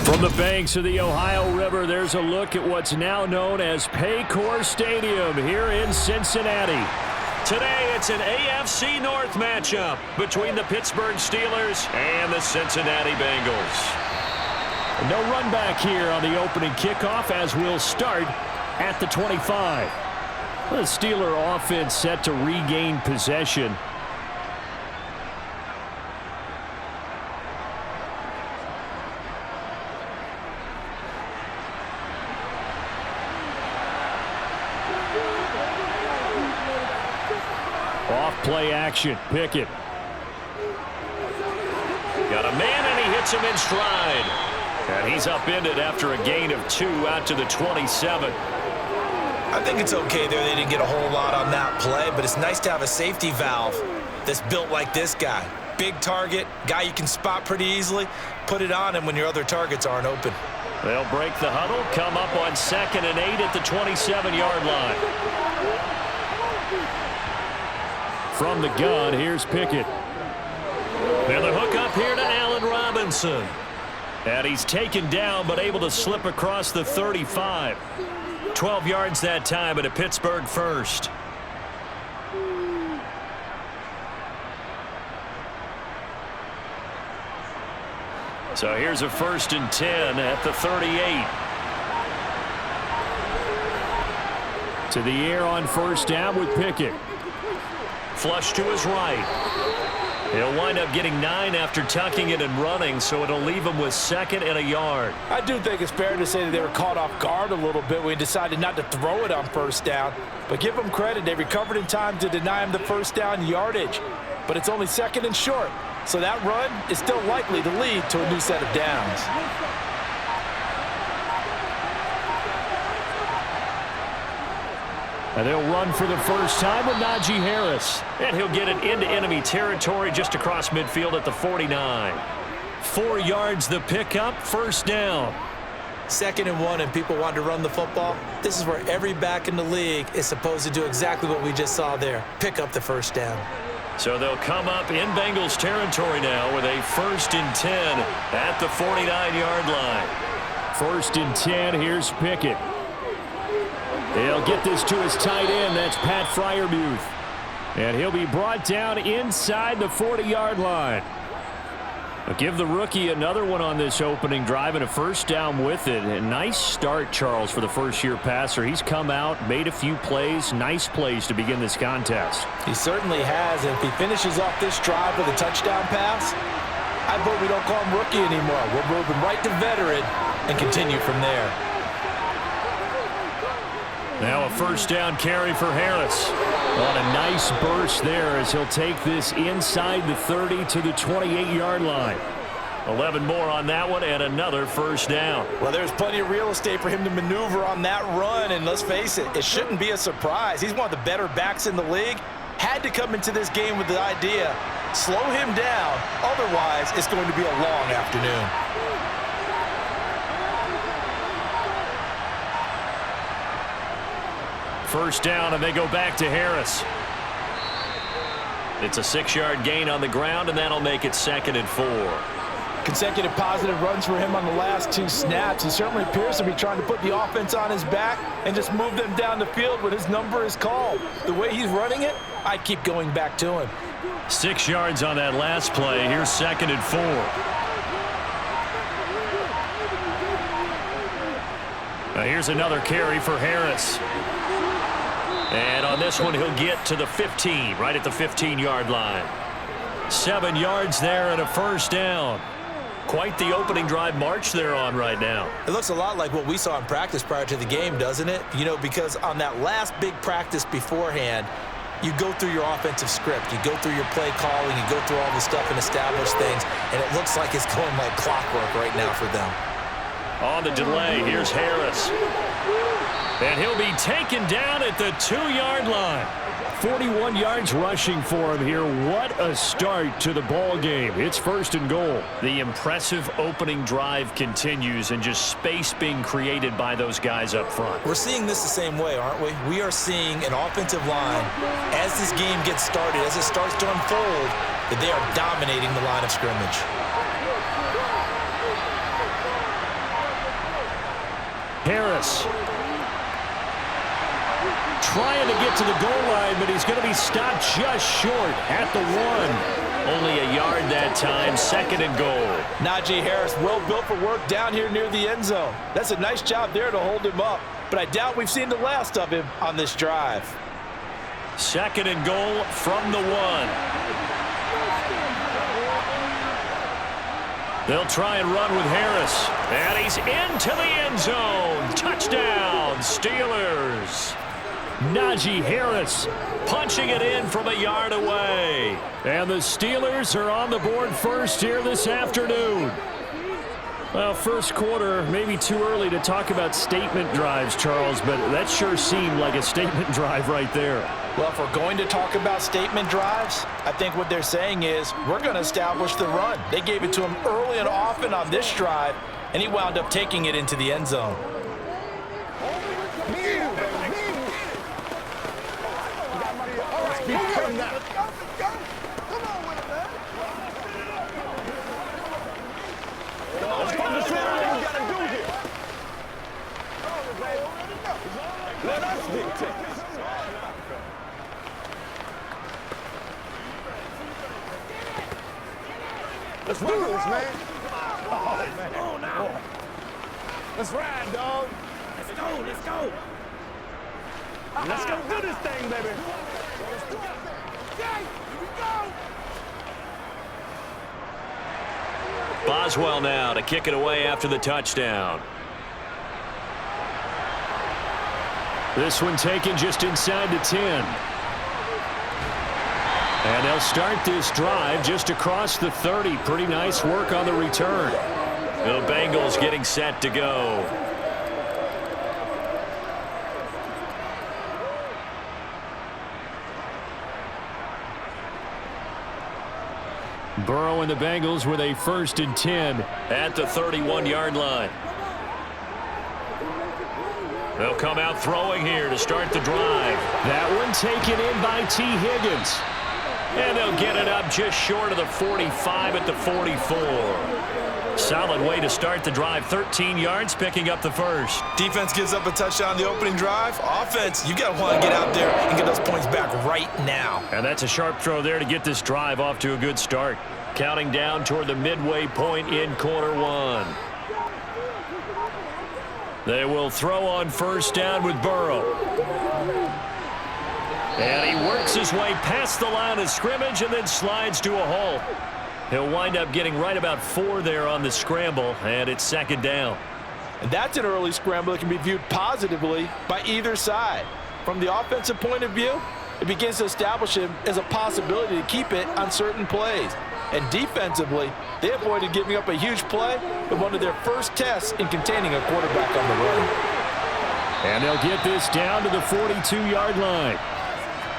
From the banks of the Ohio River, there's a look at what's now known as Paycor Stadium here in Cincinnati. Today, it's an AFC North matchup between the Pittsburgh Steelers and the Cincinnati Bengals. No run back here on the opening kickoff as we'll start at the 25. The Steeler offense set to regain possession. Off-play action. Pickett. Got a man, and he hits him in stride. And he's upended after a gain of 2 out to the 27. I think it's okay there. They didn't get a whole lot on that play, but it's nice to have a safety valve that's built like this guy. Big target, guy you can spot pretty easily. Put it on him when your other targets aren't open. They'll break the huddle, come up on 2nd and 8 at the 27-yard line. From the gun, here's Pickett. And the hook up here to Allen Robinson. And he's taken down but able to slip across the 35. 12 yards that time at a Pittsburgh first. So here's a 1st and 10 at the 38. To the air on 1st down with Pickett. Flush to his right. He'll wind up getting 9 after tucking it and running, so it'll leave him with 2nd and a yard. I do think it's fair to say that they were caught off guard a little bit when he decided not to throw it on 1st down. But give them credit. They recovered in time to deny him the 1st down yardage. But it's only 2nd and short, so that run is still likely to lead to a new set of downs. And they'll run for the first time with Najee Harris. And he'll get it into enemy territory just across midfield at the 49. 4 yards the pickup, 1st down. 2nd and 1 and people want to run the football. This is where every back in the league is supposed to do exactly what we just saw there. Pick up the 1st down. So they'll come up in Bengals territory now with a 1st and 10 at the 49-yard line. 1st and 10, here's Pickett. They'll get this to his tight end. That's Pat Freiermuth. And he'll be brought down inside the 40-yard line. I'll give the rookie another one on this opening drive and a 1st down with it. A nice start, Charles, for the first-year passer. He's come out, made a few plays, nice plays to begin this contest. He certainly has. And if he finishes off this drive with a touchdown pass, I vote we don't call him rookie anymore. We'll move him right to veteran and continue from there. Now a 1st down carry for Harris. On a nice burst there as he'll take this inside the 30 to the 28-yard line. 11 more on that one and another 1st down. Well, there's plenty of real estate for him to maneuver on that run, and let's face it, it shouldn't be a surprise. He's one of the better backs in the league. Had to come into this game with the idea, slow him down, otherwise it's going to be a long afternoon. First down, and they go back to Harris. It's a 6-yard gain on the ground, and that'll make it 2nd and 4. Consecutive positive runs for him on the last 2 snaps. He certainly appears to be trying to put the offense on his back and just move them down the field when his number is called. The way he's running it, I keep going back to him. 6 yards on that last play. Here's 2nd and 4. Now here's another carry for Harris. And on this one, he'll get to the 15, right at the 15-yard line. 7 yards there and a 1st down. Quite the opening drive march they're on right now. It looks a lot like what we saw in practice prior to the game, doesn't it? You know, because on that last big practice beforehand, you go through your offensive script. You go through your play calling. You go through all the stuff and establish things. And it looks like it's going like clockwork right now for them. On the delay, here's Harris. And he'll be taken down at the 2-yard line. 41 yards rushing for him here. What a start to the ball game. It's 1st and goal. The impressive opening drive continues and just space being created by those guys up front. We're seeing this the same way, aren't we? We are seeing an offensive line, as this game gets started, as it starts to unfold, that they are dominating the line of scrimmage. Harris. Trying to get to the goal line, but he's going to be stopped just short at the 1. Only a yard that time, 2nd and goal. Najee Harris, well built for work down here near the end zone. That's a nice job there to hold him up, but I doubt we've seen the last of him on this drive. 2nd and goal from the 1. They'll try and run with Harris. And he's into the end zone. Touchdown, Steelers. Najee Harris punching it in from a yard away. And the Steelers are on the board first here this afternoon. Well, first quarter, maybe too early to talk about statement drives, Charles, but that sure seemed like a statement drive right there. Well, if we're going to talk about statement drives, I think what they're saying is we're going to establish the run. They gave it to him early and often on this drive, and he wound up taking it into the end zone. Let's do this, man. Oh, man. Oh, now. Let's ride, dog. Let's go, let's go. Let's go do this thing, baby. Okay, here we go. Boswell now to kick it away after the touchdown. This one taken just inside the 10. And they'll start this drive just across the 30. Pretty nice work on the return. The Bengals getting set to go. Burrow and the Bengals with a 1st and 10. At the 31-yard line. They'll come out throwing here to start the drive. That one taken in by T. Higgins. And they'll get it up just short of the 45 at the 44. Solid way to start the drive. 13 yards, picking up the first. Defense gives up a touchdown on the opening drive. Offense, you got to want to get out there and get those points back right now. And that's a sharp throw there to get this drive off to a good start. Counting down toward the midway point in quarter 1. They will throw on 1st down with Burrow. And he works his way past the line of scrimmage and then slides to a halt. He'll wind up getting right about 4 there on the scramble, and it's 2nd down. And that's an early scramble that can be viewed positively by either side. From the offensive point of view, it begins to establish him as a possibility to keep it on certain plays. And defensively, they avoided giving up a huge play in one of their first tests in containing a quarterback on the run. And they'll get this down to the 42-yard line.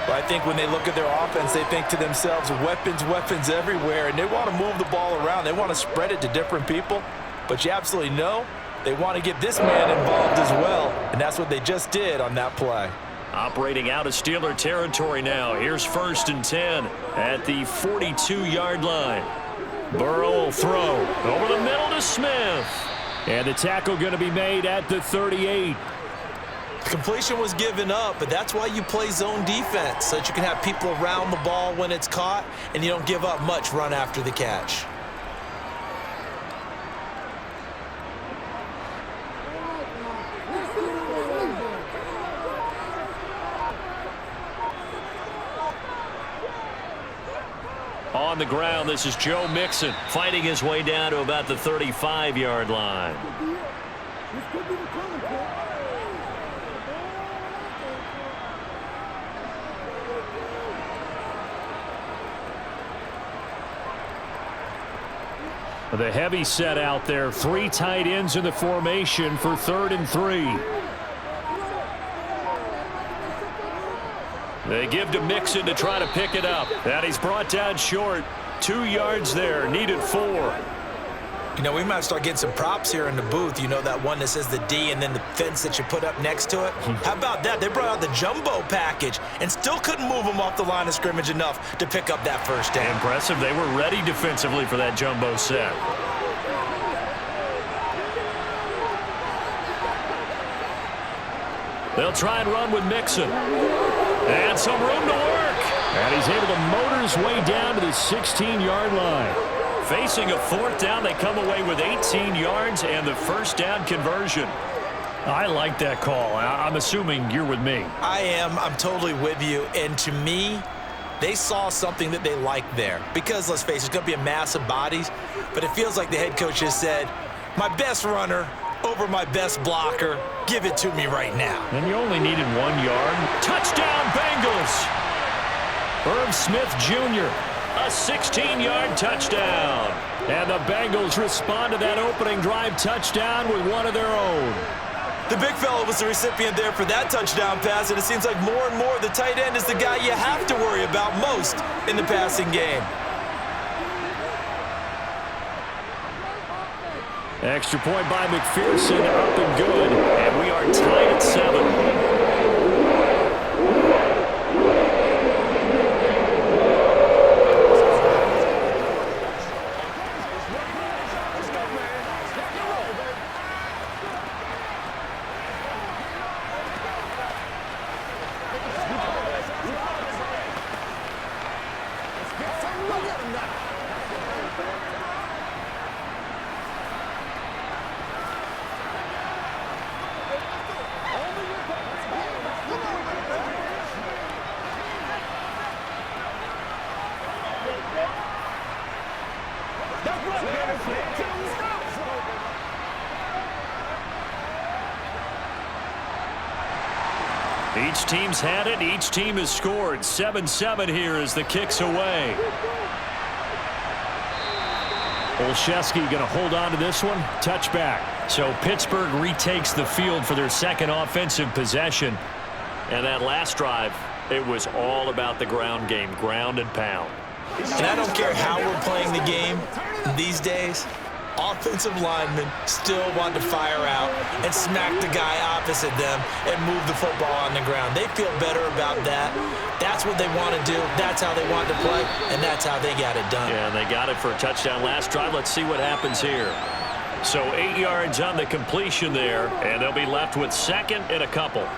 But I think when they look at their offense, they think to themselves, weapons, weapons everywhere, and they want to move the ball around. They want to spread it to different people. But you absolutely know they want to get this man involved as well, and that's what they just did on that play. Operating out of Steeler territory now. Here's 1st and 10 at the 42-yard line. Burrow will throw over the middle to Smith. And the tackle going to be made at the 38. Completion was given up, but that's why you play zone defense, so that you can have people around the ball when it's caught, and you don't give up much run after the catch. On the ground, this is Joe Mixon fighting his way down to about the 35-yard line. The heavy set out there. 3 tight ends in the formation for 3rd and 3. They give to Mixon to try to pick it up. And he's brought down short. 2 yards there. Needed 4. You know, we might start getting some props here in the booth. You know, that one that says the D and then the fence that you put up next to it? How about that? They brought out the jumbo package and still couldn't move them off the line of scrimmage enough to pick up that 1st down. Impressive. They were ready defensively for that jumbo set. They'll try and run with Mixon. And some room to work. And he's able to motor his way down to the 16-yard line. Facing a fourth down, they come away with 18 yards and the first down conversion. I like that call. I'm assuming you're with me. I am. I'm totally with you. And to me, they saw something that they liked there. Because, let's face it, it's going to be a mass of bodies. But it feels like the head coach just said, my best runner over my best blocker. Give it to me right now. And you only needed 1 yard. Touchdown, Bengals! Irv Smith Jr., a 16-yard touchdown. And the Bengals respond to that opening drive touchdown with one of their own. The big fella was the recipient there for that touchdown pass, and it seems like more and more the tight end is the guy you have to worry about most in the passing game. Extra point by McPherson, up and good. And we are tied at 7. Each team's had it. Each team has scored. 7-7 here as the kick's away. Olszewski going to hold on to this one. Touchback. So Pittsburgh retakes the field for their second offensive possession. And that last drive, it was all about the ground game, ground and pound. And I don't care how we're playing the game these days, offensive linemen still want to fire out and smack the guy opposite them and move the football on the ground. They feel better about that. That's what they want to do. That's how they want to play, and that's how they got it done. Yeah, and they got it for a touchdown last drive. Let's see what happens here. So 8 yards on the completion there, and they'll be left with second and a couple.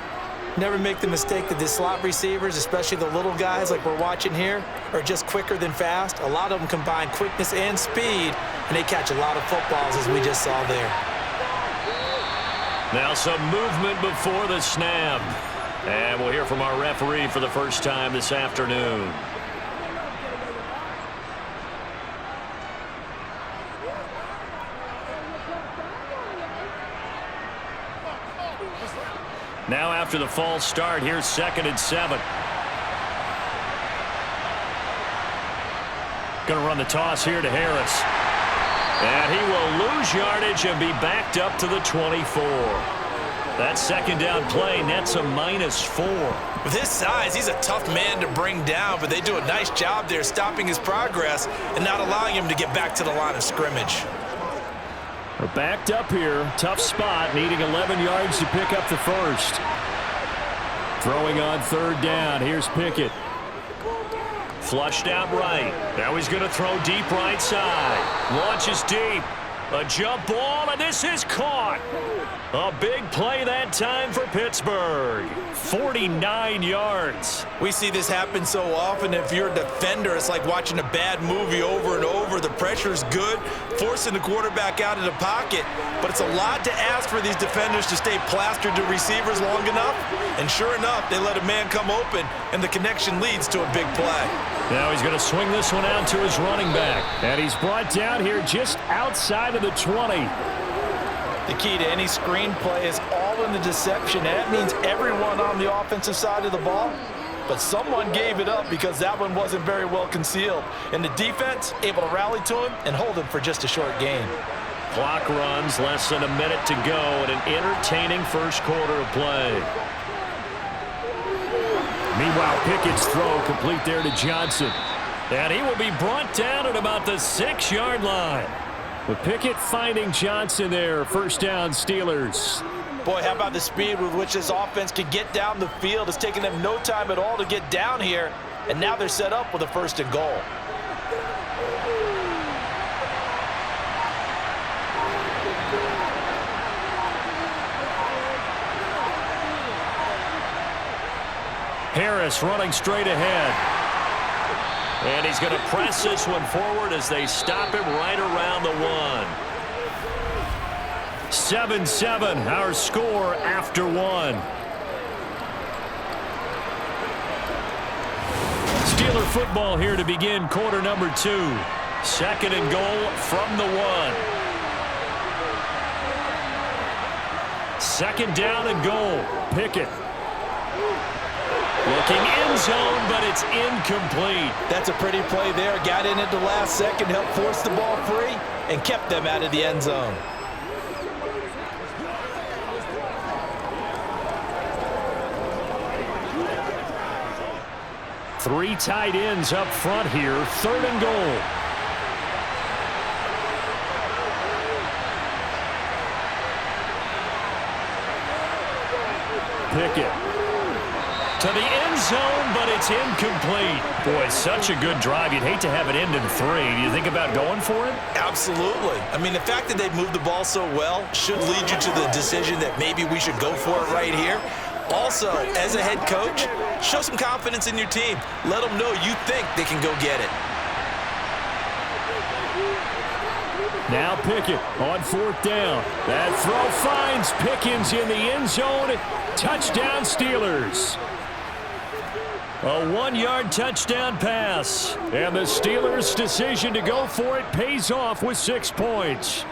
Never make the mistake that the slot receivers, especially the little guys like we're watching here, are just quicker than fast. A lot of them combine quickness and speed, and they catch a lot of footballs, as we just saw there. Now some movement before the snap. And we'll hear from our referee for the first time this afternoon. Now after the false start, here's 2nd and 7. Going to run the toss here to Harris. And he will lose yardage and be backed up to the 24. That second down play nets a -4. With his size, he's a tough man to bring down, but they do a nice job there stopping his progress and not allowing him to get back to the line of scrimmage. We're backed up here. Tough spot, needing 11 yards to pick up the first. Throwing on 3rd down. Here's Pickett. Flushed out right. Now he's going to throw deep right side. Launches deep. A jump ball, and this is caught. A big play that time for Pittsburgh. 49 yards. We see this happen so often. If you're a defender, it's like watching a bad movie over and over. The pressure's good, forcing the quarterback out of the pocket. But it's a lot to ask for these defenders to stay plastered to receivers long enough. And sure enough, they let a man come open, and the connection leads to a big play. Now he's going to swing this one out to his running back. And he's brought down here just outside of the 20. The key to any screen play is all in the deception. That means everyone on the offensive side of the ball. But someone gave it up because that one wasn't very well concealed. And the defense able to rally to him and hold him for just a short gain. Clock runs, less than a minute to go, and an entertaining first quarter of play. Meanwhile, Pickett's throw complete there to Johnson. And he will be brought down at about the 6-yard line. With Pickett finding Johnson there. First down, Steelers. Boy, how about the speed with which this offense can get down the field? It's taken them no time at all to get down here. And now they're set up with a 1st and goal. Harris running straight ahead. And he's going to press this one forward as they stop him right around the 1. 7-7, our score after 1. Steeler football here to begin quarter number 2. 2nd and goal from the 1. 2nd down and goal. Pickett. Looking end zone, but it's incomplete. That's a pretty play there. Got in at the last second, helped force the ball free, and kept them out of the end zone. Three tight ends up front here. 3rd and goal. Pickett. To the end zone, but it's incomplete. Boy, such a good drive. You'd hate to have it end in 3. Do you think about going for it? Absolutely. I mean, the fact that they've moved the ball so well should lead you to the decision that maybe we should go for it right here. Also, as a head coach, show some confidence in your team. Let them know you think they can go get it. Now Pickett on 4th down. That throw finds Pickens in the end zone. Touchdown Steelers. A 1-yard touchdown pass. And the Steelers' decision to go for it pays off with 6 points.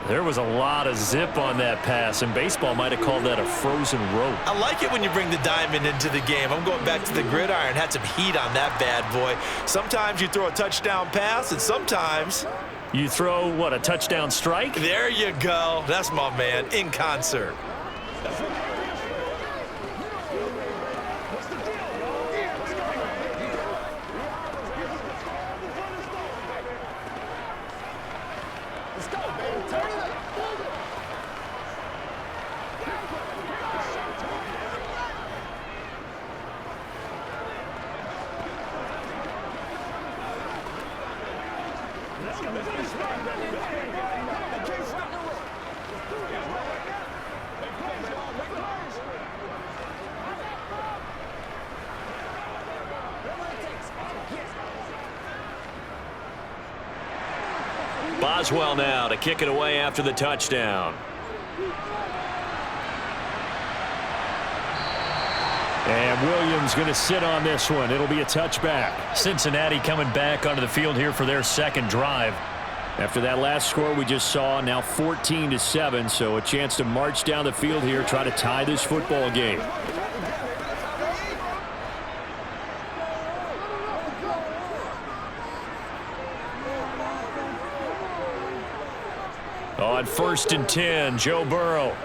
There was a lot of zip on that pass, and baseball might have called that a frozen rope. I like it when you bring the diamond into the game. I'm going back to the gridiron. Had some heat on that bad boy. Sometimes you throw a touchdown pass, and sometimes you throw, what, a touchdown strike? There you go. That's my man, in concert. Boswell now to kick it away after the touchdown. And Williams going to sit on this one. It'll be a touchback. Cincinnati coming back onto the field here for their 2nd drive. After that last score we just saw, now 14-7, so a chance to march down the field here, try to tie this football game. On 1st and 10, Joe Burrow.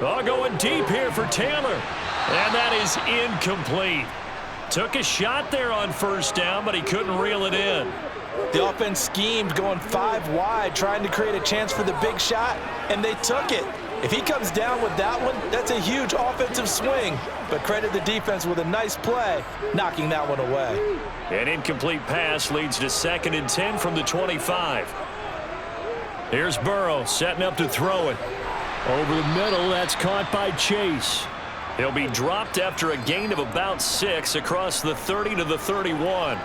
Oh, going deep here for Taylor. And that is incomplete. Took a shot there on 1st down, but he couldn't reel it in. The offense schemed, going 5 wide, trying to create a chance for the big shot, and they took it. If he comes down with that one, that's a huge offensive swing. But credit the defense with a nice play, knocking that one away. An incomplete pass leads to 2nd and 10 from the 25. Here's Burrow setting up to throw it. Over the middle, that's caught by Chase. He'll be dropped after a gain of about 6 across the 30 to the 31.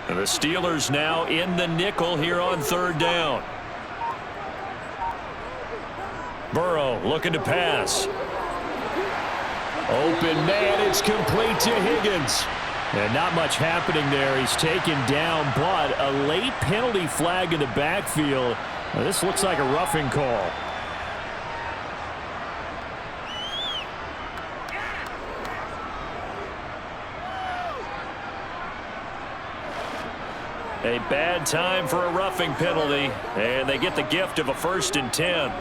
And the Steelers now in the nickel here on 3rd down. Burrow looking to pass. Open man, it's complete to Higgins. And not much happening there. He's taken down, but a late penalty flag in the backfield. Now, this looks like a roughing call. A bad time for a roughing penalty, and they get the gift of a 1st and 10.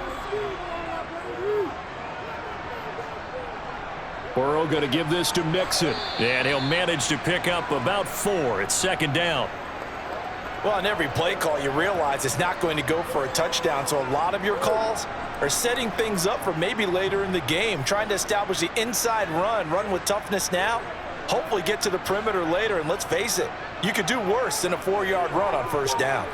Burrow going to give this to Mixon. And he'll manage to pick up about 4. It's 2nd down. Well, on every play call, you realize it's not going to go for a touchdown, so a lot of your calls are setting things up for maybe later in the game, trying to establish the inside run with toughness now, Hopefully get to the perimeter later, and let's face it, you could do worse than a 4-yard run on first down.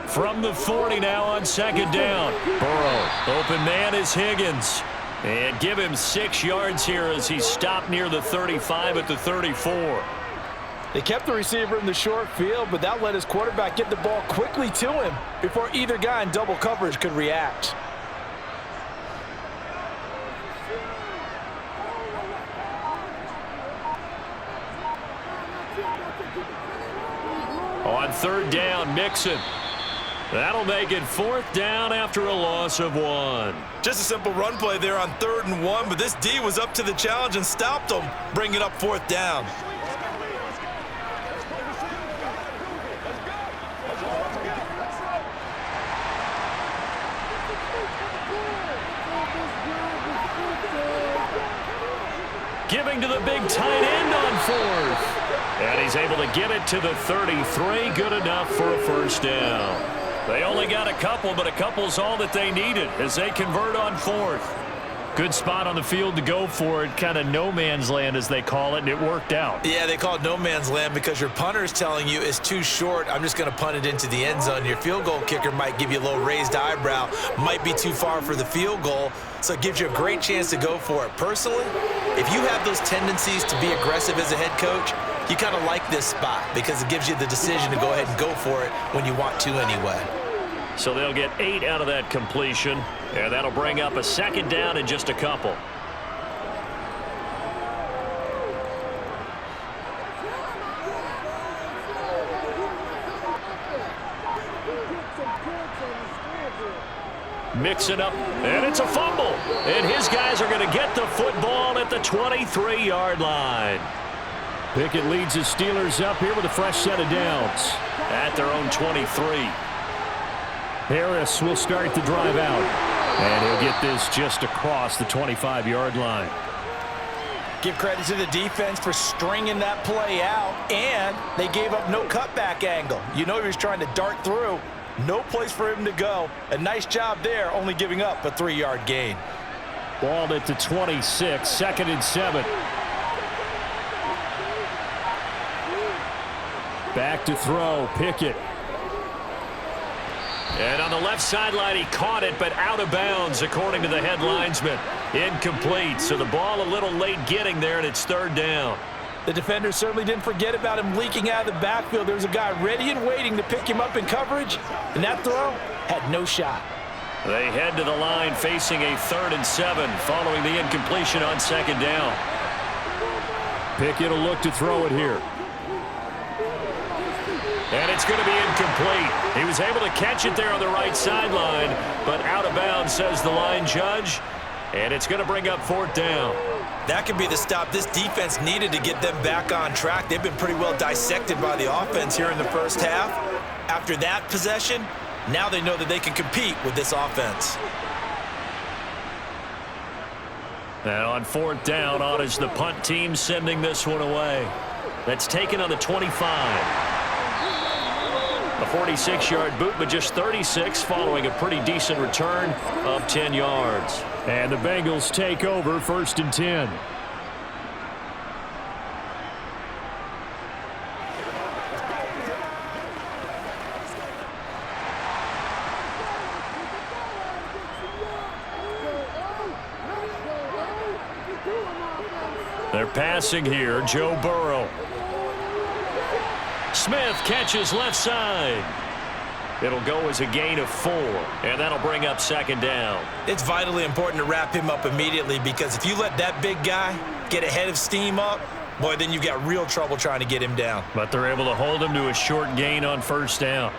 From the 40 now on second down. Burrow, open man is Higgins. And give him 6 yards here as he stopped near the 35 at the 34. They kept the receiver in the short field, but that let his quarterback get the ball quickly to him before either guy in double coverage could react. On third down, Mixon. That'll make it 4th down after a loss of 1. Just a simple run play there on 3rd and 1, but this D was up to the challenge and stopped them, bringing up 4th down. Giving to the big tight end on 4th. And he's able to get it to the 33. Good enough for a first down. They only got a couple, but a couple's all that they needed as they convert on 4th. Good spot on the field to go for it. Kind of no man's land, as they call it, and it worked out. Yeah, they call it no man's land because your punter is telling you it's too short. I'm just going to punt it into the end zone. Your field goal kicker might give you a little raised eyebrow, might be too far for the field goal, so it gives you a great chance to go for it. Personally, if you have those tendencies to be aggressive as a head coach, you kind of like this spot because it gives you the decision to go ahead and go for it when you want to anyway. So they'll get 8 out of that completion, and that'll bring up a second down in just a couple. Mix it up, and it's a fumble. And his guys are going to get the football at the 23-yard line. Pickett leads the Steelers up here with a fresh set of downs. At their own 23. Harris will start the drive out. And he'll get this just across the 25-yard line. Give credit to the defense for stringing that play out, and they gave up no cutback angle. You know he was trying to dart through. No place for him to go. A nice job there, only giving up a 3-yard gain. Ball at the 26, 2nd and 7. Back to throw, Pickett. And on the left sideline, he caught it, but out of bounds, according to the head linesman. Incomplete, so the ball a little late getting there, and it's 3rd down. The defender certainly didn't forget about him leaking out of the backfield. There was a guy ready and waiting to pick him up in coverage, and that throw had no shot. They head to the line facing a 3rd and 7 following the incompletion on 2nd down. Pickett will look to throw it here. And it's going to be incomplete. He was able to catch it there on the right sideline, but out of bounds, says the line judge. And it's going to bring up 4th down. That could be the stop this defense needed to get them back on track. They've been pretty well dissected by the offense here in the first half. After that possession, now they know that they can compete with this offense. And on 4th down, on is the punt team sending this one away. That's taken on the 25. A 46-yard boot, but just 36 following a pretty decent return of 10 yards. And the Bengals take over 1st and 10. They're passing here, Joe Burrow. Smith catches left side. It'll go as a gain of 4, and that'll bring up 2nd down. It's vitally important to wrap him up immediately because if you let that big guy get ahead of steam up, boy, then you've got real trouble trying to get him down. But they're able to hold him to a short gain on 1st down.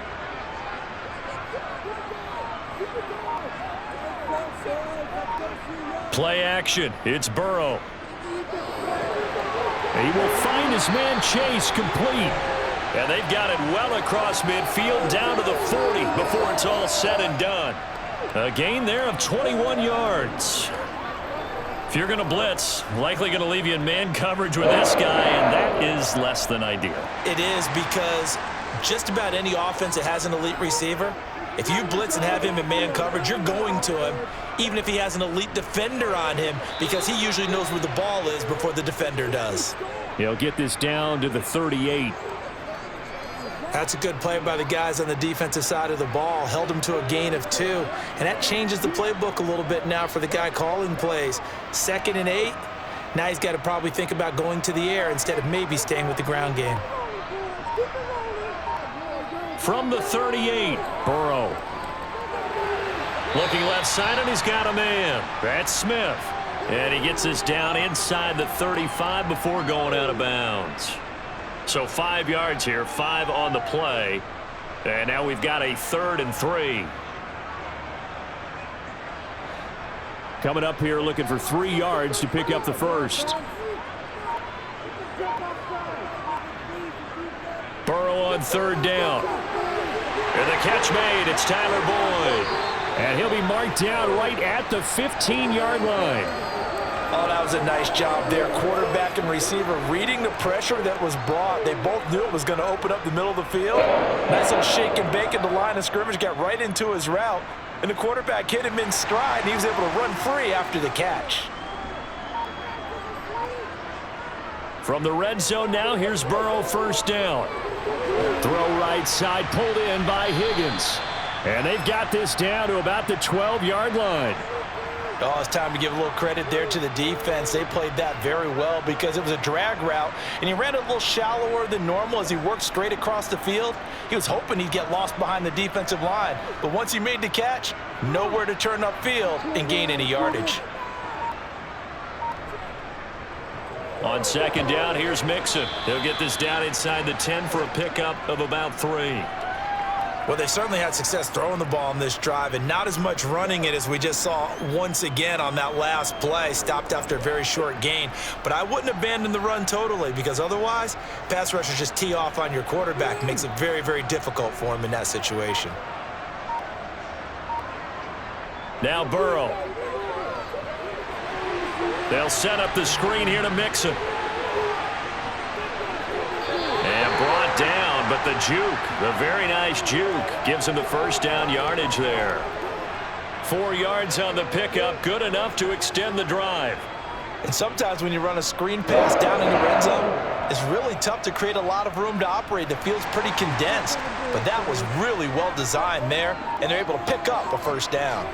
Play action. It's Burrow. He will find his man Chase complete. And they've got it well across midfield down to the 40 before it's all said and done. A gain there of 21 yards. If you're going to blitz, likely going to leave you in man coverage with this guy, and that is less than ideal. It is because just about any offense that has an elite receiver, If you blitz and have him in man coverage, you're going to him, even if he has an elite defender on him, because he usually knows where the ball is before the defender does. He'll get this down to the 38. That's a good play by the guys on the defensive side of the ball. Held him to a gain of 2. And that changes the playbook a little bit now for the guy calling plays. 2nd and 8. Now he's got to probably think about going to the air instead of maybe staying with the ground game. From the 38, Burrow. Looking left side, and he's got a man. That's Smith. And he gets us down inside the 35 before going out of bounds. So 5 yards here, 5 on the play. And now we've got a 3rd and 3. Coming up here looking for 3 yards to pick up the first. Burrow on 3rd down. And the catch made. It's Tyler Boyd. And he'll be marked down right at the 15-yard line. Oh, that was a nice job there. Quarterback and receiver reading the pressure that was brought. They both knew it was going to open up the middle of the field. Nice little shake and bake at the line of scrimmage. Got right into his route. And the quarterback hit him in stride. And he was able to run free after the catch. From the red zone now, here's Burrow, 1st down. Throw right side, pulled in by Higgins. And they've got this down to about the 12-yard line. Oh, it's time to give a little credit there to the defense. They played that very well because it was a drag route, and he ran it a little shallower than normal as he worked straight across the field. He was hoping he'd get lost behind the defensive line, but once he made the catch, nowhere to turn upfield and gain any yardage. On 2nd down, here's Mixon. He'll get this down inside the 10 for a pickup of about 3. Well, they certainly had success throwing the ball on this drive and not as much running it as we just saw once again on that last play. Stopped after a very short gain. But I wouldn't abandon the run totally because otherwise, pass rushers just tee off on your quarterback. Makes it very, very difficult for him in that situation. Now Burrow. They'll set up the screen here to Mixon. And brought down, but the juke, the very nice juke, gives him the 1st down yardage there. 4 yards on the pickup, good enough to extend the drive. And sometimes when you run a screen pass down in the red zone, it's really tough to create a lot of room to operate. The field's pretty condensed, but that was really well designed there, and they're able to pick up a 1st down.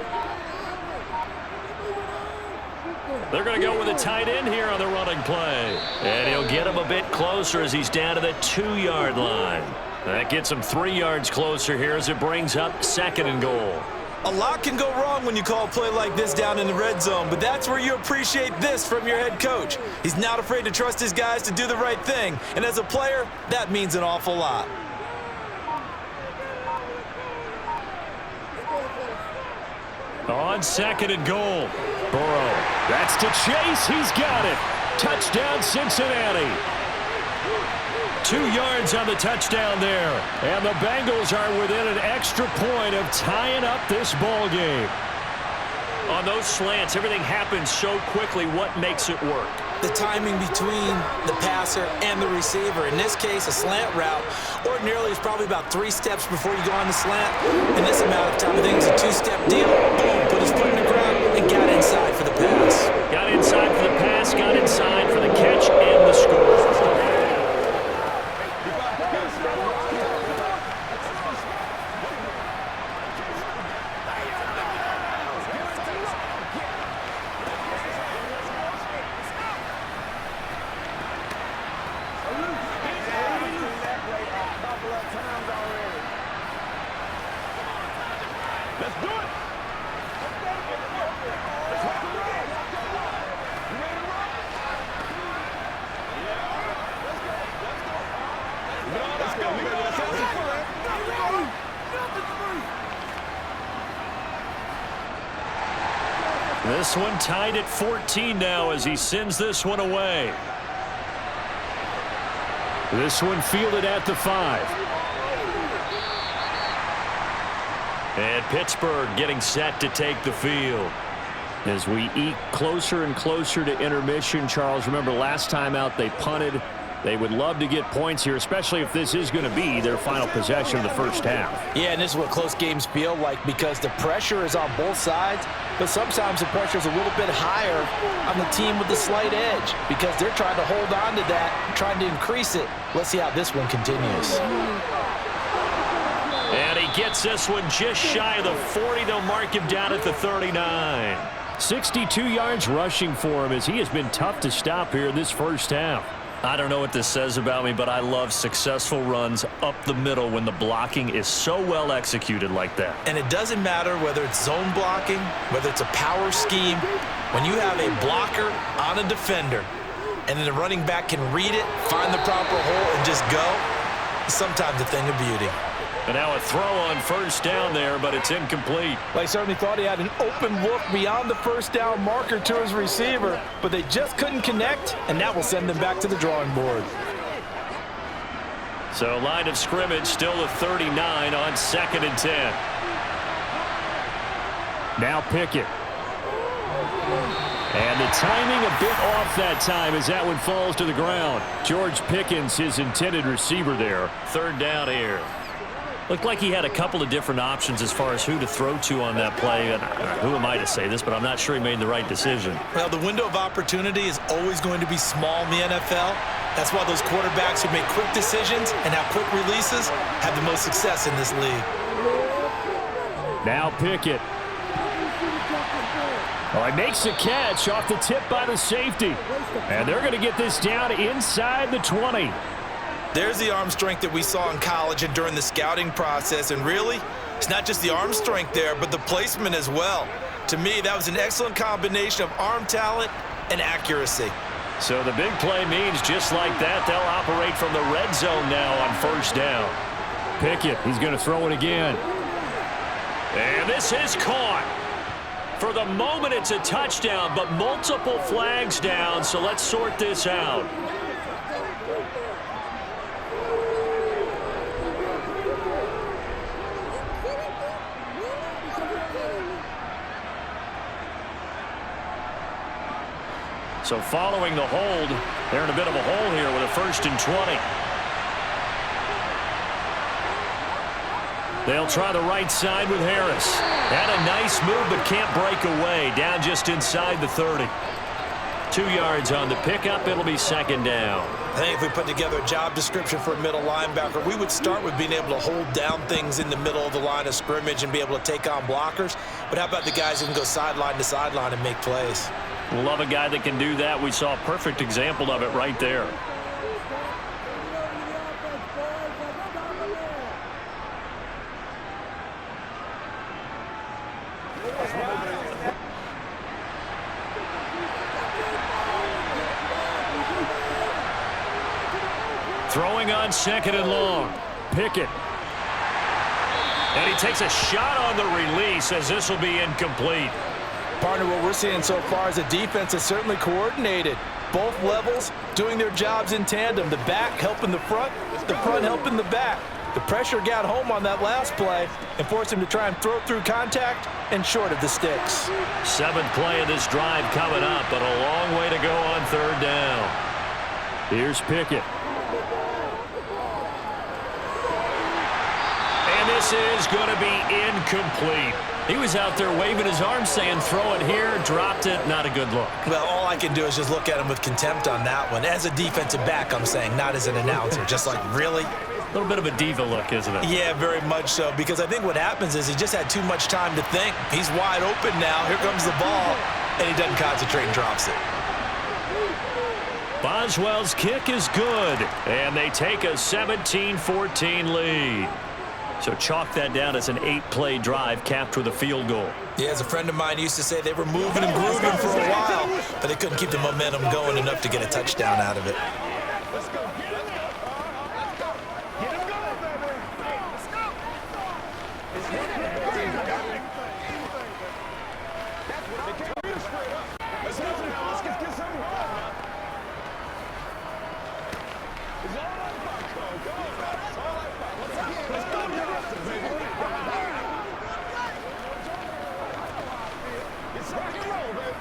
They're going to go with a tight end here on the running play. And he'll get him a bit closer as he's down to the 2-yard line. That gets him 3 yards closer here as it brings up 2nd and goal. A lot can go wrong when you call a play like this down in the red zone, but that's where you appreciate this from your head coach. He's not afraid to trust his guys to do the right thing, and as a player, that means an awful lot. On 2nd and goal. Burrow, that's to Chase. He's got it. Touchdown, Cincinnati. 2 yards on the touchdown there. And the Bengals are within an extra point of tying up this ball game. On those slants, everything happens so quickly. What makes it work? The timing between the passer and the receiver. In this case, a slant route ordinarily is probably about 3 steps before you go on the slant. In this amount of time, I think it's a 2-step deal. Boom, put his foot in the ground and got inside for the pass. Got inside for the pass, got inside for the catch and the score. This one tied at 14 now as he sends this one away. This one fielded at the 5. And Pittsburgh getting set to take the field. As we eke closer and closer to intermission, Charles, remember last time out they punted They would love to get points here, especially if this is going to be their final possession of the first half. Yeah, and this is what close games feel like because the pressure is on both sides, but sometimes the pressure is a little bit higher on the team with the slight edge because they're trying to hold on to that, trying to increase it. Let's see how this one continues. And he gets this one just shy of the 40. They'll mark him down at the 39. 62 yards rushing for him as he has been tough to stop here in this first half. I don't know what this says about me, but I love successful runs up the middle when the blocking is so well executed like that. And it doesn't matter whether it's zone blocking, whether it's a power scheme. When you have a blocker on a defender and then the running back can read it, find the proper hole, and just go, it's sometimes a thing of beauty. And now a throw on first down there, but it's incomplete. They certainly thought he had an open look beyond the first down marker to his receiver, but they just couldn't connect, and that will send them back to the drawing board. So line of scrimmage still the 39 on 2nd and 10. Now Pickett. And the timing a bit off that time as that one falls to the ground. George Pickens, his intended receiver there. 3rd down here. Looked like he had a couple of different options as far as who to throw to on that play. And who am I to say this, but I'm not sure he made the right decision. Well, the window of opportunity is always going to be small in the NFL. That's why those quarterbacks who make quick decisions and have quick releases have the most success in this league. Now Pickett. Well, he makes the catch off the tip by the safety. And they're going to get this down inside the 20. There's the arm strength that we saw in college and during the scouting process. And really, it's not just the arm strength there, but the placement as well. To me, that was an excellent combination of arm talent and accuracy. So the big play means just like that, they'll operate from the red zone now on 1st down. Pickett, he's going to throw it again. And this is caught. For the moment, it's a touchdown, but multiple flags down, so let's sort this out. So following the hold, they're in a bit of a hole here with a 1st and 20. They'll try the right side with Harris. Had a nice move but can't break away. Down just inside the 30. 2 yards on the pickup. It'll be 2nd down. I think if we put together a job description for a middle linebacker, we would start with being able to hold down things in the middle of the line of scrimmage and be able to take on blockers. But how about the guys who can go sideline to sideline and make plays? Love a guy that can do that. We saw a perfect example of it right there. Throwing on 2nd and long. Pickett. And he takes a shot on the release as this will be incomplete. Partner, what we're seeing so far is the defense is certainly coordinated. Both levels doing their jobs in tandem. The back helping the front helping the back. The pressure got home on that last play and forced him to try and throw through contact and short of the sticks. 7th play of this drive coming up, but a long way to go on 3rd down. Here's Pickett. And this is going to be incomplete. He was out there waving his arms saying, throw it here, dropped it, not a good look. Well, all I can do is just look at him with contempt on that one. As a defensive back, I'm saying, not as an announcer. Just like, really? A little bit of a diva look, isn't it? Yeah, very much so, because I think what happens is he just had too much time to think. He's wide open now. Here comes the ball, and he doesn't concentrate and drops it. Boswell's kick is good, and they take a 17-14 lead. So chalk that down as an 8-play drive capped with a field goal. Yeah, as a friend of mine used to say, they were moving and grooving for a while, but they couldn't keep the momentum going enough to get a touchdown out of it. Let's go. Get him going, baby. Let's go. Let's get some run. It's all right, Paco. Go on, man. It's all right, Paco. Let's go, baby. It's rock and roll, baby.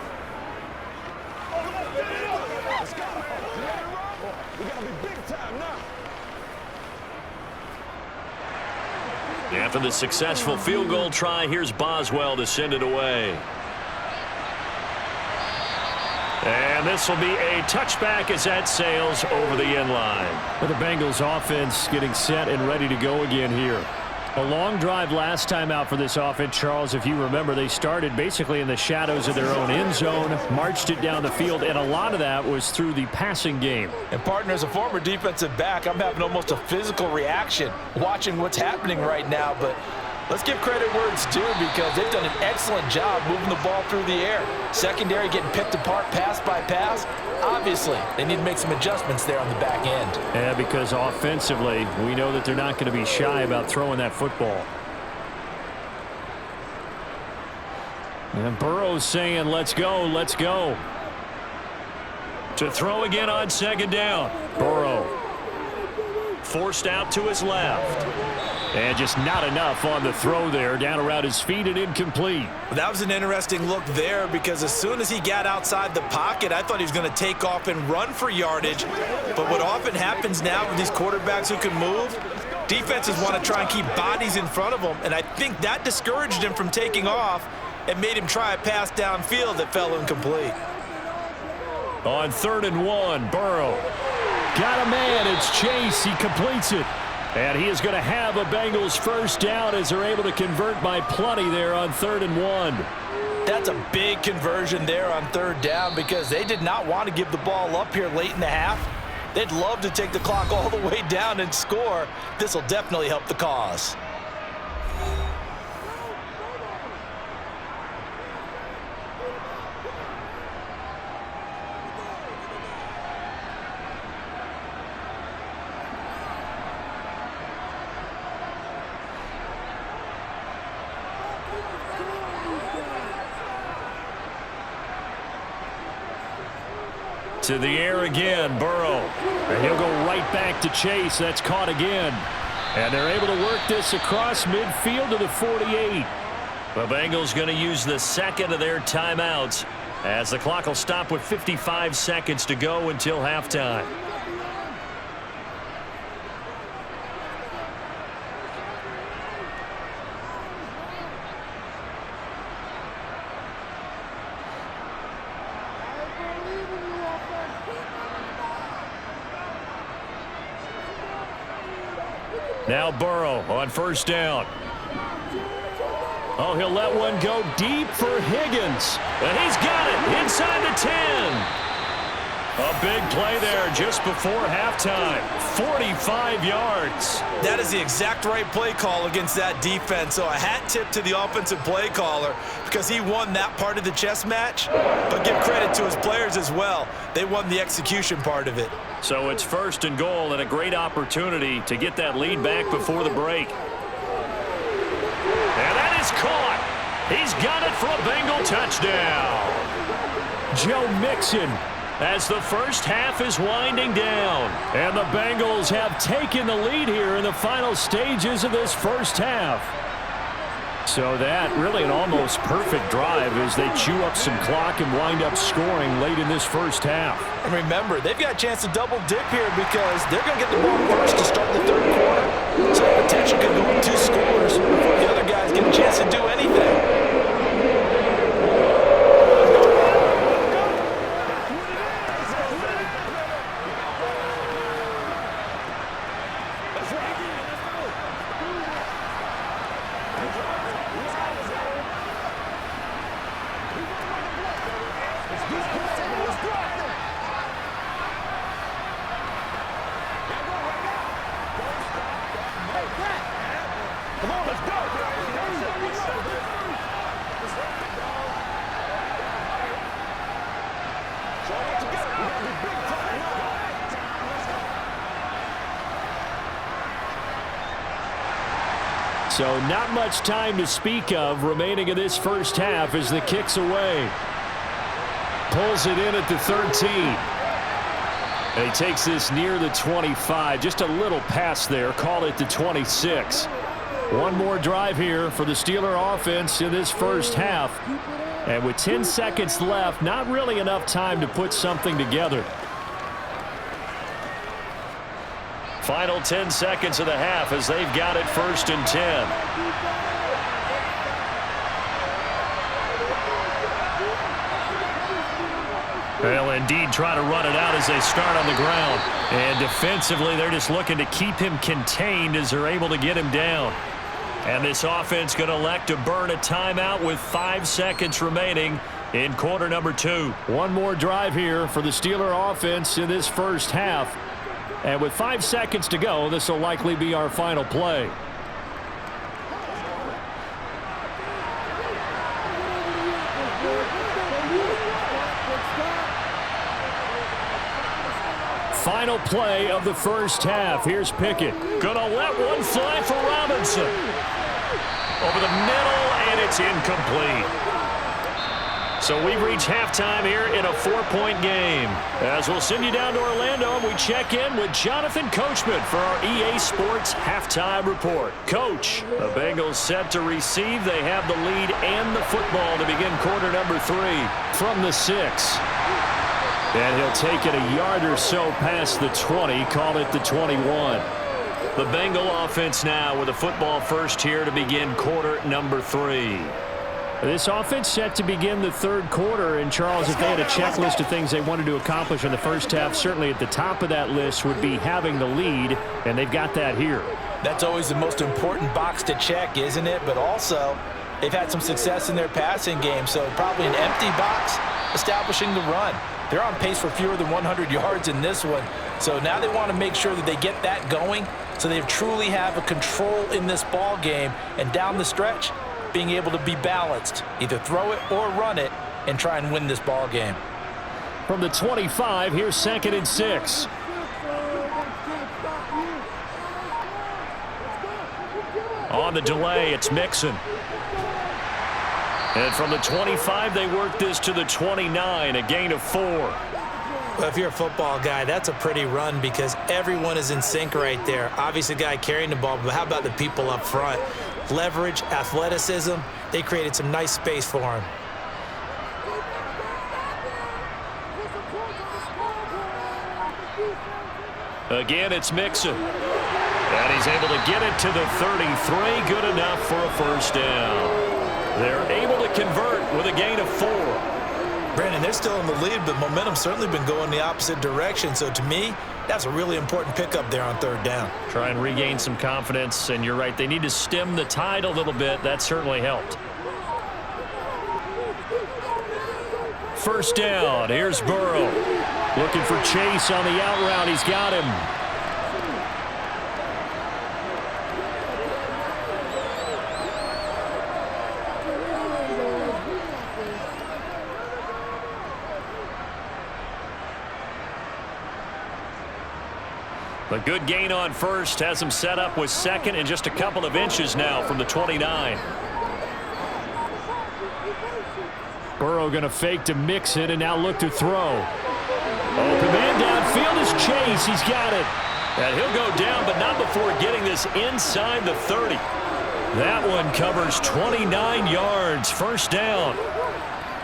Let's go. We gotta be big. After the successful field goal try, here's Boswell to send it away. And this will be a touchback as that sails over the end line. But the Bengals offense getting set and ready to go again here. A long drive last time out for this offense, Charles. If you remember, they started basically in the shadows of their own end zone, marched it down the field, and a lot of that was through the passing game. And partner, as a former defensive back, I'm having almost a physical reaction watching what's happening right now. But let's give credit where it's due, because they've done an excellent job moving the ball through the air. Secondary getting picked apart pass by pass. Obviously, they need to make some adjustments there on the back end. Yeah, because offensively, we know that they're not going to be shy about throwing that football. And Burrow's saying, let's go, let's go. To throw again on second down. Burrow. Forced out to his left. And just not enough on the throw there. Down around his feet and incomplete. That was an interesting look there, because as soon as he got outside the pocket, I thought he was going to take off and run for yardage. But what often happens now with these quarterbacks who can move, defenses want to try and keep bodies in front of them, and I think that discouraged him from taking off and made him try a pass downfield that fell incomplete. On 3rd and 1, Burrow. Got a man, it's Chase, he completes it. And he is going to have a Bengals first down as they're able to convert by plenty there on 3rd and 1. That's a big conversion there on 3rd down, because they did not want to give the ball up here late in the half. They'd love to take the clock all the way down and score. This will definitely help the cause. To the air again, Burrow. And he'll go right back to Chase. That's caught again. And they're able to work this across midfield to the 48. The Bengals going to use the second of their timeouts, as the clock will stop with 55 seconds to go until halftime. Now Burrow on first down. Oh, he'll let one go deep for Higgins. And he's got it inside the 10. A big play there just before halftime. 45 yards. That is the exact right play call against that defense. So a hat tip to the offensive play caller, because he won that part of the chess match. But give credit to his players as well. They won the execution part of it. So it's 1st and goal, and a great opportunity to get that lead back before the break. And that is caught. He's got it for a Bengal touchdown. Joe Mixon. As the first half is winding down. And the Bengals have taken the lead here in the final stages of this first half. So that really an almost perfect drive as they chew up some clock and wind up scoring late in this first half. And remember, they've got a chance to double dip here, because they're going to get the ball first to start the 3rd quarter. So potentially could go with 2 scores before the other guys get a chance to do anything. So not much time to speak of remaining in this first half as the kick's away. Pulls it in at the 13. And he takes this near the 25. Just a little pass there. Call it the 26. One more drive here for the Steeler offense in this first half. And with 10 seconds left, not really enough time to put something together. Final 10 seconds of the half as they've got it 1st and 10. They'll indeed try to run it out as they start on the ground. And defensively, they're just looking to keep him contained as they're able to get him down. And this offense going to elect to burn a timeout with 5 seconds remaining in quarter number 2. One more drive here for the Steeler offense in this first half. And with 5 seconds to go, this will likely be our final play. Final play of the first half. Here's Pickett. Gonna let one fly for Robinson. Over the middle, and it's incomplete. So we've reached halftime here in a 4-point game. As we'll send you down to Orlando, and we check in with Jonathan Coachman for our EA Sports Halftime Report. Coach, the Bengals set to receive. They have the lead and the football to begin quarter number 3. From the 6. And he'll take it a yard or so past the 20, call it the 21. The Bengal offense now with a football first here to begin quarter number 3. This offense set to begin the third quarter, and Charles, if they had a checklist of things they wanted to accomplish in the first half, certainly at the top of that list would be having the lead, and they've got that here. That's always the most important box to check, isn't it? But also, they've had some success in their passing game, so probably an empty box establishing the run. They're on pace for fewer than 100 yards in this one, so now they want to make sure that they get that going so they truly have a control in this ball game, and down the stretch, being able to be balanced, either throw it or run it, and try and win this ball game. From the 25, here's 2nd and 6. On the delay, it's Mixon. And from the 25, they work this to the 29, a gain of 4. Well, if you're a football guy, that's a pretty run because everyone is in sync right there. Obviously, the guy carrying the ball, but how about the people up front? Leverage, athleticism, they created some nice space for him. Again, it's Mixon. And he's able to get it to the 33, good enough for a first down. They're able to convert with a gain of 4. Brandon, they're still in the lead, but momentum's certainly been going the opposite direction. So to me, that's a really important pickup there on 3rd down. Try and regain some confidence, and you're right, they need to stem the tide a little bit. That certainly helped. First down, here's Burrow. Looking for Chase on the out route. He's got him. A good gain on first has him set up with 2nd and just a couple of inches now from the 29. Burrow going to fake to Mixon and now look to throw. Open man downfield is Chase. He's got it. And he'll go down, but not before getting this inside the 30. That one covers 29 yards. First down.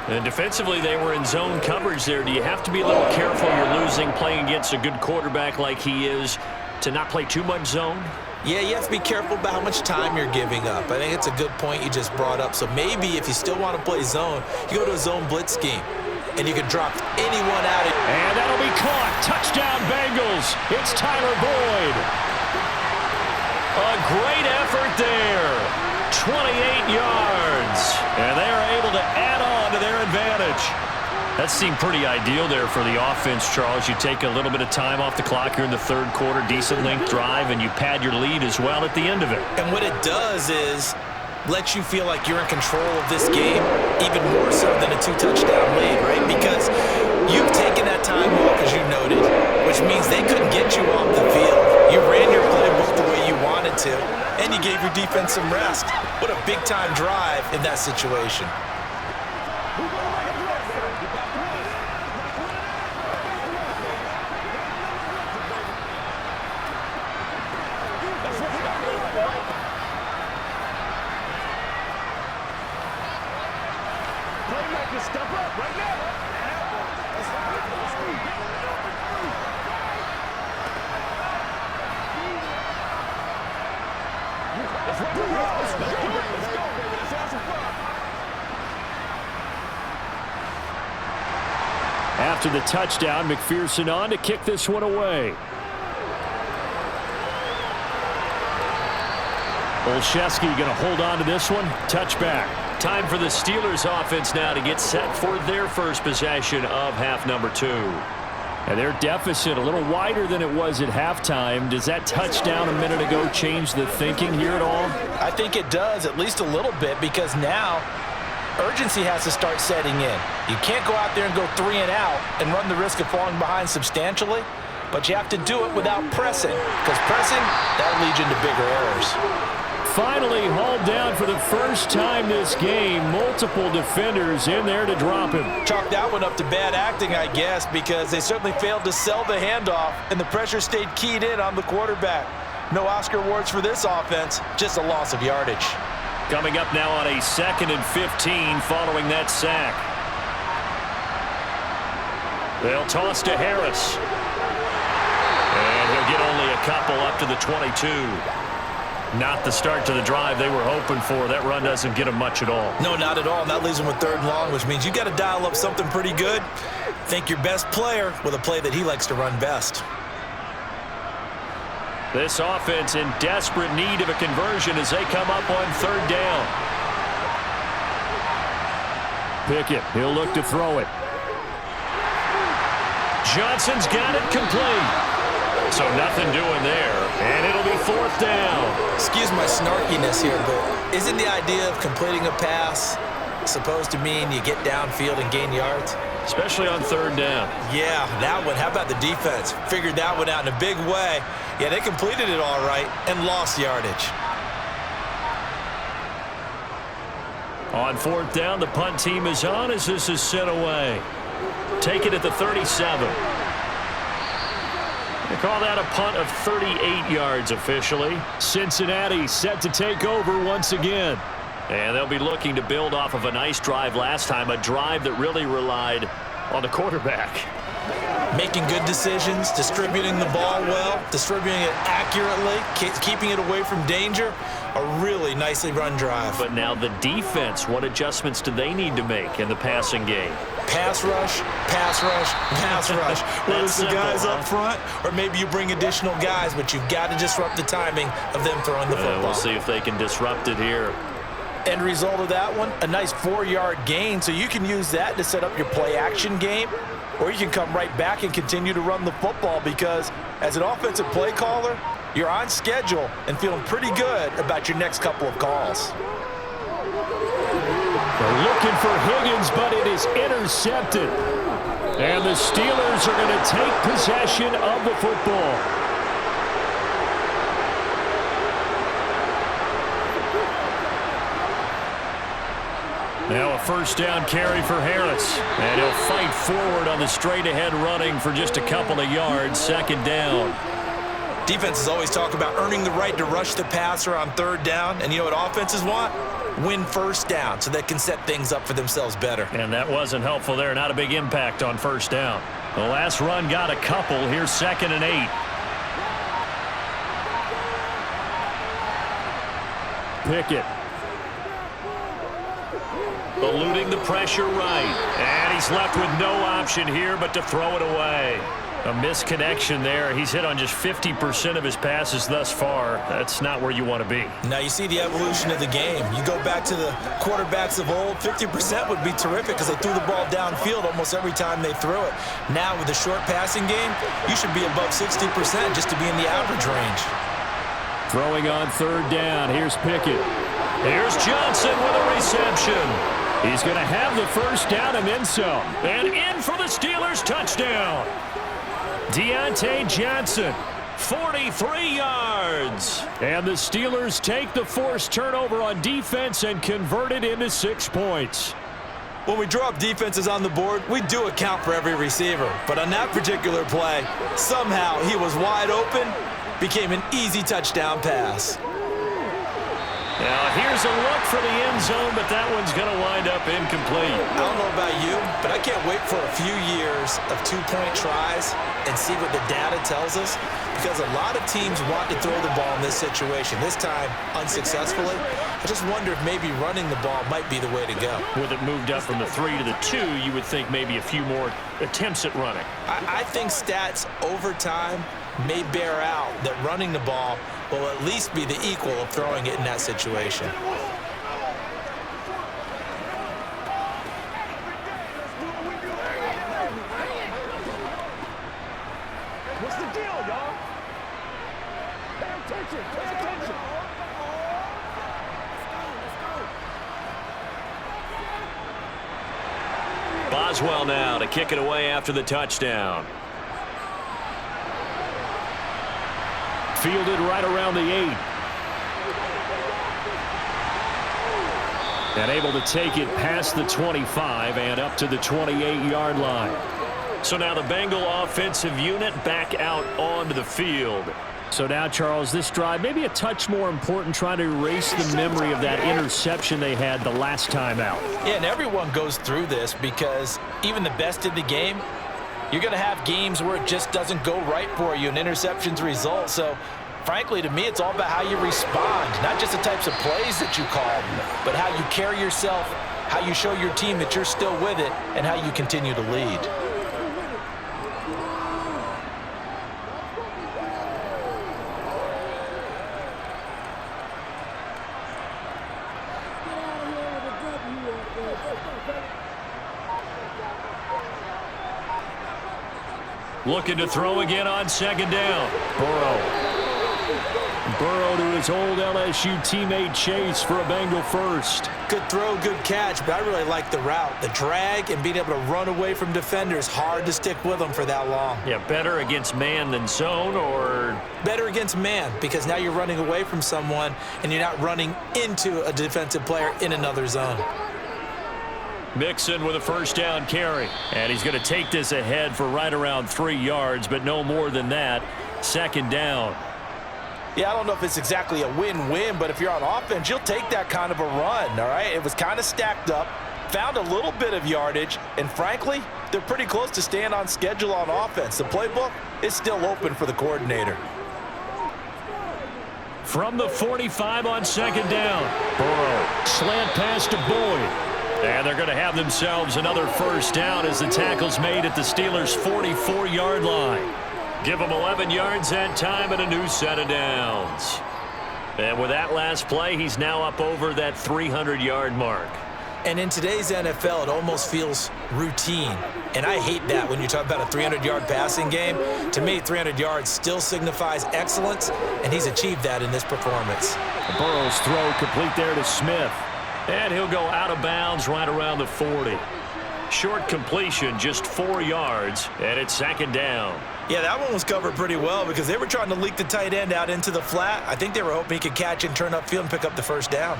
And defensively, they were in zone coverage there. Do you have to be a little careful? You're losing, playing against a good quarterback like he is, to not play too much zone? Yeah, you have to be careful about how much time you're giving up. I think it's a good point you just brought up. So maybe if you still want to play zone, you go to a zone blitz scheme, and you can drop anyone out. And that'll be caught. Touchdown, Bengals. It's Tyler Boyd. A great effort there. 28 yards. And they are able to add on to their advantage. That seemed pretty ideal there for the offense, Charles. You take a little bit of time off the clock here in the third quarter, decent length drive, and you pad your lead as well at the end of it. And what it does is let you feel like you're in control of this game, even more so than a 2-touchdown lead, right? Because you've taken that time off, as you noted, which means they couldn't get you off the field. You ran your playbook the way you wanted to, and you gave your defense some rest. What a big-time drive in that situation. After the touchdown, McPherson on to kick this one away. Olszewski going to hold on to this one. Touchback. Time for the Steelers offense now to get set for their first possession of half number 2. And their deficit a little wider than it was at halftime. Does that touchdown a minute ago change the thinking here at all? I think it does, at least a little bit, because now urgency has to start setting in. You can't go out there and go 3 and out and run the risk of falling behind substantially, but you have to do it without pressing, because pressing, that'll lead you into bigger errors. Finally hauled down for the first time this game. Multiple defenders in there to drop him. Chalk that one up to bad acting, I guess, because they certainly failed to sell the handoff, and the pressure stayed keyed in on the quarterback. No Oscar awards for this offense, just a loss of yardage. Coming up now on a 2nd and 15 following that sack. They'll toss to Harris. And he'll get only a couple up to the 22. Not the start to the drive they were hoping for. That run doesn't get them much at all. No, not at all. And that leaves them with 3rd and long, which means you got to dial up something pretty good. Think your best player with a play that he likes to run best. This offense in desperate need of a conversion as they come up on 3rd down. Pickett, he'll look to throw it. Johnson's got it complete. So nothing doing there, and it'll be 4th down. Excuse my snarkiness here, but isn't the idea of completing a pass supposed to mean you get downfield and gain yards? Especially on 3rd down. Yeah, that one. How about the defense? Figured that one out in a big way. Yeah, they completed it all right and lost yardage. On 4th down, the punt team is on as this is sent away. Take it at the 37. They call that a punt of 38 yards officially. Cincinnati set to take over once again. And they'll be looking to build off of a nice drive last time, a drive that really relied on the quarterback. Making good decisions, distributing the ball well, distributing it accurately, keeping it away from danger. A really nicely run drive. But now the defense, what adjustments do they need to make in the passing game? Pass rush, pass rush, pass rush. Whether it's the guys up front or maybe you bring additional guys, but you've got to disrupt the timing of them throwing the football. We'll see if they can disrupt it here. End result of that one, a nice 4-yard gain, so you can use that to set up your play-action game, or you can come right back and continue to run the football because as an offensive play caller, you're on schedule and feeling pretty good about your next couple of calls. They're looking for Higgins, but it is intercepted. And the Steelers are going to take possession of the football. Now a 1st down carry for Harris. And he'll fight forward on the straight-ahead running for just a couple of yards. 2nd down. Defenses always talk about earning the right to rush the passer on 3rd down. And you know what offenses want? Win 1st down so they can set things up for themselves better. And that wasn't helpful there. Not a big impact on 1st down. The last run got a couple. Here's 2nd and 8. Pickett. Eluding the pressure right. And he's left with no option here but to throw it away. A misconnection there. He's hit on just 50% of his passes thus far. That's not where you want to be. Now you see the evolution of the game. You go back to the quarterbacks of old, 50% would be terrific because they threw the ball downfield almost every time they threw it. Now with the short passing game, you should be above 60% just to be in the average range. Throwing on 3rd down. Here's Pickett. Here's Johnson with a reception. He's going to have the 1st down and then some. And in for the Steelers touchdown. Deontay Johnson. 43 yards. And the Steelers take the forced turnover on defense and convert it into 6 points. When we draw up defenses on the board, we do account for every receiver. But on that particular play, somehow he was wide open, became an easy touchdown pass. Now, here's a look for the end zone, but that one's going to wind up incomplete. I don't know about you, but I can't wait for a few years of two-point tries and see what the data tells us, because a lot of teams want to throw the ball in this situation. This time, unsuccessfully. I just wonder if maybe running the ball might be the way to go. With it moved up from the 3 to the 2, you would think maybe a few more attempts at running. I think stats over time may bear out that running the ball will at least be the equal of throwing it in that situation. What's the deal, y'all? Pay attention. Pay attention. Boswell now to kick it away after the touchdown. Fielded right around the 8. And able to take it past the 25 and up to the 28-yard line. So now the Bengal offensive unit back out onto the field. So now, Charles, this drive maybe a touch more important, trying to erase the memory of that interception they had the last time out. Yeah, and everyone goes through this because even the best in the game, you're going to have games where it just doesn't go right for you and interceptions result. So, frankly, to me, it's all about how you respond, not just the types of plays that you call, but how you carry yourself, how you show your team that you're still with it, and how you continue to lead. Looking to throw again on second down. Burrow to his old LSU teammate Chase for a Bengal first. Good throw, good catch, but I really like the route. The drag and being able to run away from defenders, hard to stick with them for that long. Yeah, better against man than zone, or? Better against man, because now you're running away from someone and you're not running into a defensive player in another zone. Mixon with a first down carry. And he's going to take this ahead for right around 3 yards, but no more than that. Second down. Yeah, I don't know if it's exactly a win-win, but if you're on offense, you'll take that kind of a run, all right? It was kind of stacked up, found a little bit of yardage, and frankly, they're pretty close to staying on schedule on offense. The playbook is still open for the coordinator. From the 45 on second down. Burrow, slant pass to Boyd. And they're going to have themselves another first down as the tackle's made at the Steelers' 44-yard line. Give them 11 yards that time and a new set of downs. And with that last play, he's now up over that 300-yard mark. And in today's NFL, it almost feels routine. And I hate that when you talk about a 300-yard passing game. To me, 300 yards still signifies excellence, and he's achieved that in this performance. Burrow's throw complete there to Smith. And he'll go out of bounds right around the 40. Short completion, just 4 yards, and it's second down. Yeah, that one was covered pretty well because they were trying to leak the tight end out into the flat. I think they were hoping he could catch and turn upfield and pick up the first down.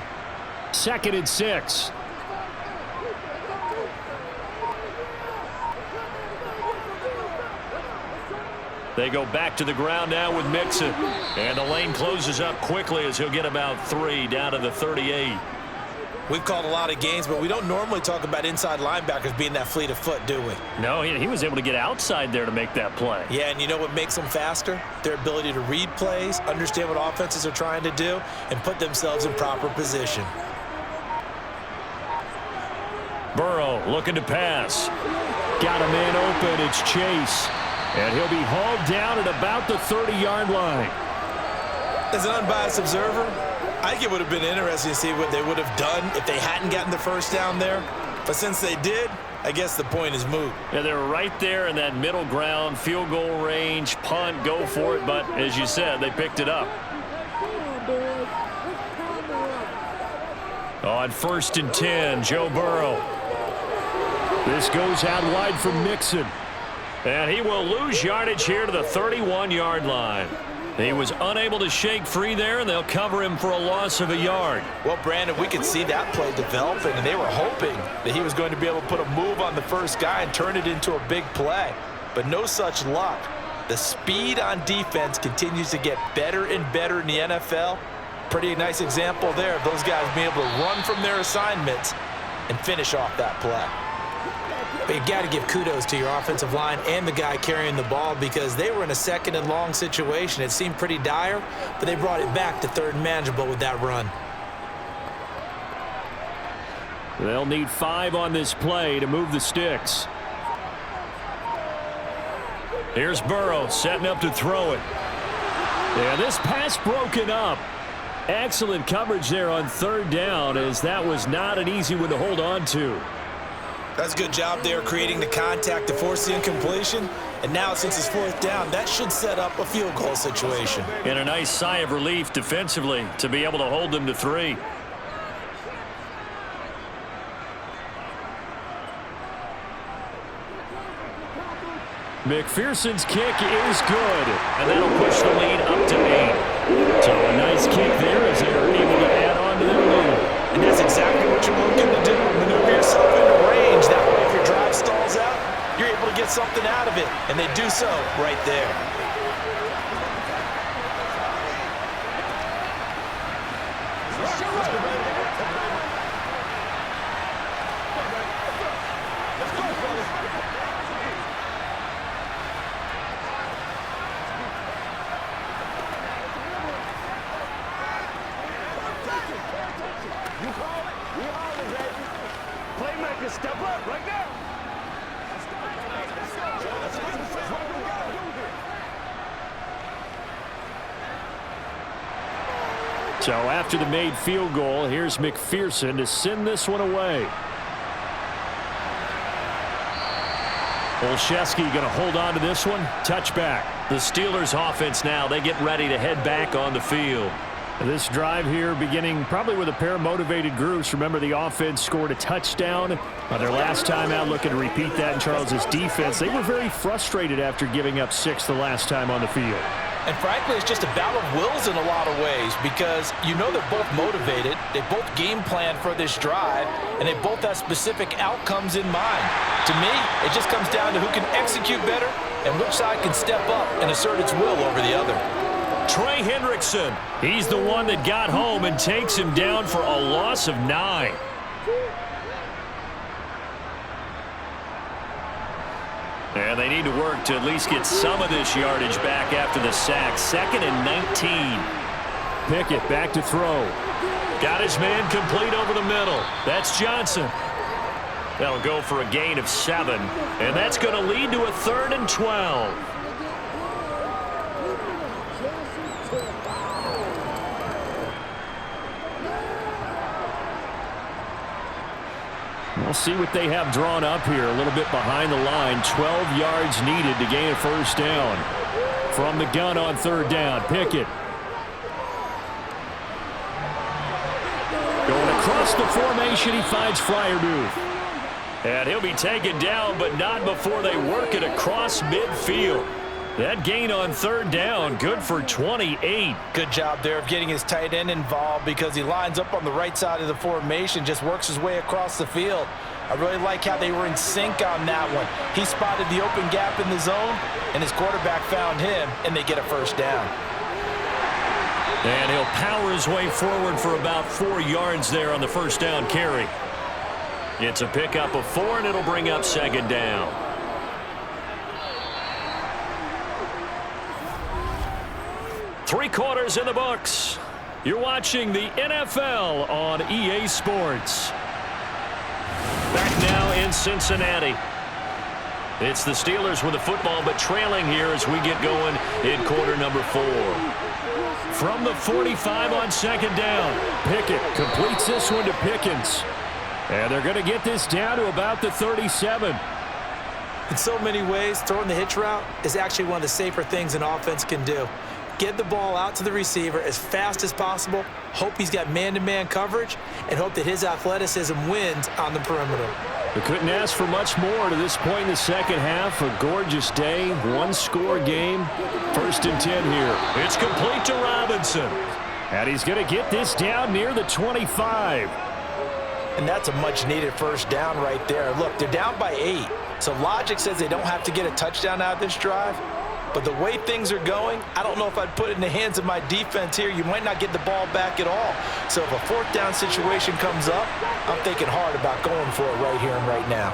2nd and 6. They go back to the ground now with Mixon. And the lane closes up quickly as he'll get about 3 down to the 38. We've called a lot of games, but we don't normally talk about inside linebackers being that fleet of foot, do we? No, he was able to get outside there to make that play. Yeah, and you know what makes them faster? Their ability to read plays, understand what offenses are trying to do, and put themselves in proper position. Burrow looking to pass. Got a man open. It's Chase. And he'll be hauled down at about the 30-yard line. As an unbiased observer, I think it would have been interesting to see what they would have done if they hadn't gotten the first down there. But since they did, I guess the point is moot. Yeah, they're right there in that middle ground, field goal range, punt, go for it. But as you said, they picked it up. On 1st and 10, Joe Burrow. This goes out wide for Mixon. And he will lose yardage here to the 31-yard line. He was unable to shake free there, and they'll cover him for a loss of a yard. Well, Brandon, we could see that play developing, and they were hoping that he was going to be able to put a move on the first guy and turn it into a big play. But no such luck. The speed on defense continues to get better and better in the NFL, Pretty nice example there of those guys being able to run from their assignments and finish off that play. But you got to give kudos to your offensive line and the guy carrying the ball because they were in a second and long situation. It seemed pretty dire, but they brought it back to third and manageable with that run. They'll need 5 on this play to move the sticks. Here's Burrow setting up to throw it. Yeah, this pass broken up. Excellent coverage there on third down, as that was not an easy one to hold on to. That's a good job there creating the contact to force the incompletion. And now since it's fourth down, that should set up a field goal situation. And a nice sigh of relief defensively to be able to hold them to 3. McPherson's kick is good, and that'll push the lead up to 8. So a nice kick there as they're able to add on to their lead. And that's exactly what you're looking to do. Maneuver yourself into range. That way, if your drive stalls out, you're able to get something out of it. And they do so right there. Step up right now. So after the made field goal, here's McPherson to send this one away. Olszewski going to hold on to this one. Touchback. The Steelers offense now, they get ready to head back on the field. This drive here beginning probably with a pair of motivated groups. Remember, the offense scored a touchdown on their last time out, looking to repeat that in Charles's defense. They were very frustrated after giving up 6 the last time on the field. And frankly, it's just a battle of wills in a lot of ways because you know they're both motivated, they both game plan for this drive, and they both have specific outcomes in mind. To me, it just comes down to who can execute better and which side can step up and assert its will over the other. Trey Hendrickson, he's the one that got home and takes him down for a loss of 9. And they need to work to at least get some of this yardage back after the sack. 2nd and 19. Pickett back to throw. Got his man complete over the middle. That's Johnson. That'll go for a gain of 7. And that's going to lead to a 3rd and 12. We'll see what they have drawn up here. A little bit behind the line. 12 yards needed to gain a first down. From the gun on third down, Pickett. Going across the formation, he finds Freiermuth. And he'll be taken down, but not before they work it across midfield. That gain on third down, good for 28. Good job there of getting his tight end involved because he lines up on the right side of the formation, just works his way across the field. I really like how they were in sync on that one. He spotted the open gap in the zone, and his quarterback found him, and they get a first down. And he'll power his way forward for about 4 yards there on the first down carry. It's a pickup of 4, and it'll bring up 2nd down. Three quarters in the books. You're watching the NFL on EA Sports. Back now in Cincinnati. It's the Steelers with the football, but trailing here as we get going in quarter number 4. From the 45 on 2nd down, Pickett completes this one to Pickens. And they're going to get this down to about the 37. In so many ways, throwing the hitch route is actually one of the safer things an offense can do. Get the ball out to the receiver as fast as possible, hope he's got man-to-man coverage, and hope that his athleticism wins on the perimeter. They couldn't ask for much more to this point in the second half. A gorgeous day, one-score game. 1st and 10 here. It's complete to Robinson. And he's going to get this down near the 25. And that's a much-needed first down right there. Look, they're down by 8, so logic says they don't have to get a touchdown out of this drive. But the way things are going, I don't know if I'd put it in the hands of my defense here. You might not get the ball back at all. So if a fourth down situation comes up, I'm thinking hard about going for it right here and right now.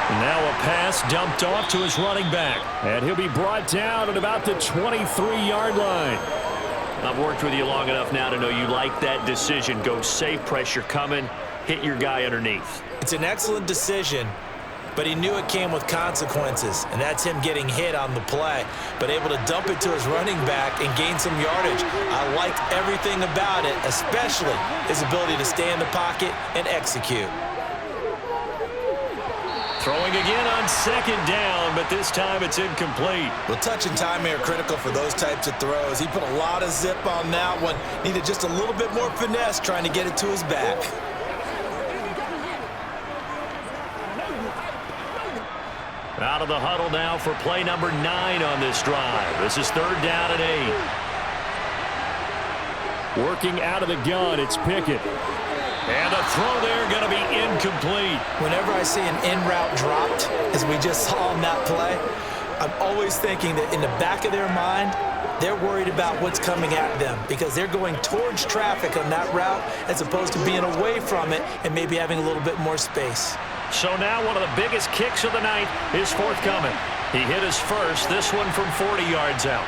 Now a pass dumped off to his running back. And he'll be brought down at about the 23-yard line. I've worked with you long enough now to know you like that decision. Go safe, pressure coming, hit your guy underneath. It's an excellent decision, but he knew it came with consequences, and that's him getting hit on the play, but able to dump it to his running back and gain some yardage. I liked everything about it, especially his ability to stay in the pocket and execute. Throwing again on second down, but this time it's incomplete. Well, touch and timing are critical for those types of throws. He put a lot of zip on that one. Needed just a little bit more finesse trying to get it to his back. Out of the huddle now for play number 9 on this drive. This is third down and 8. Working out of the gun, it's Pickett. And a throw there going to be incomplete. Whenever I see an in-route dropped, as we just saw on that play, I'm always thinking that in the back of their mind, they're worried about what's coming at them because they're going towards traffic on that route as opposed to being away from it and maybe having a little bit more space. So now one of the biggest kicks of the night is forthcoming. He hit his first, this one from 40 yards out.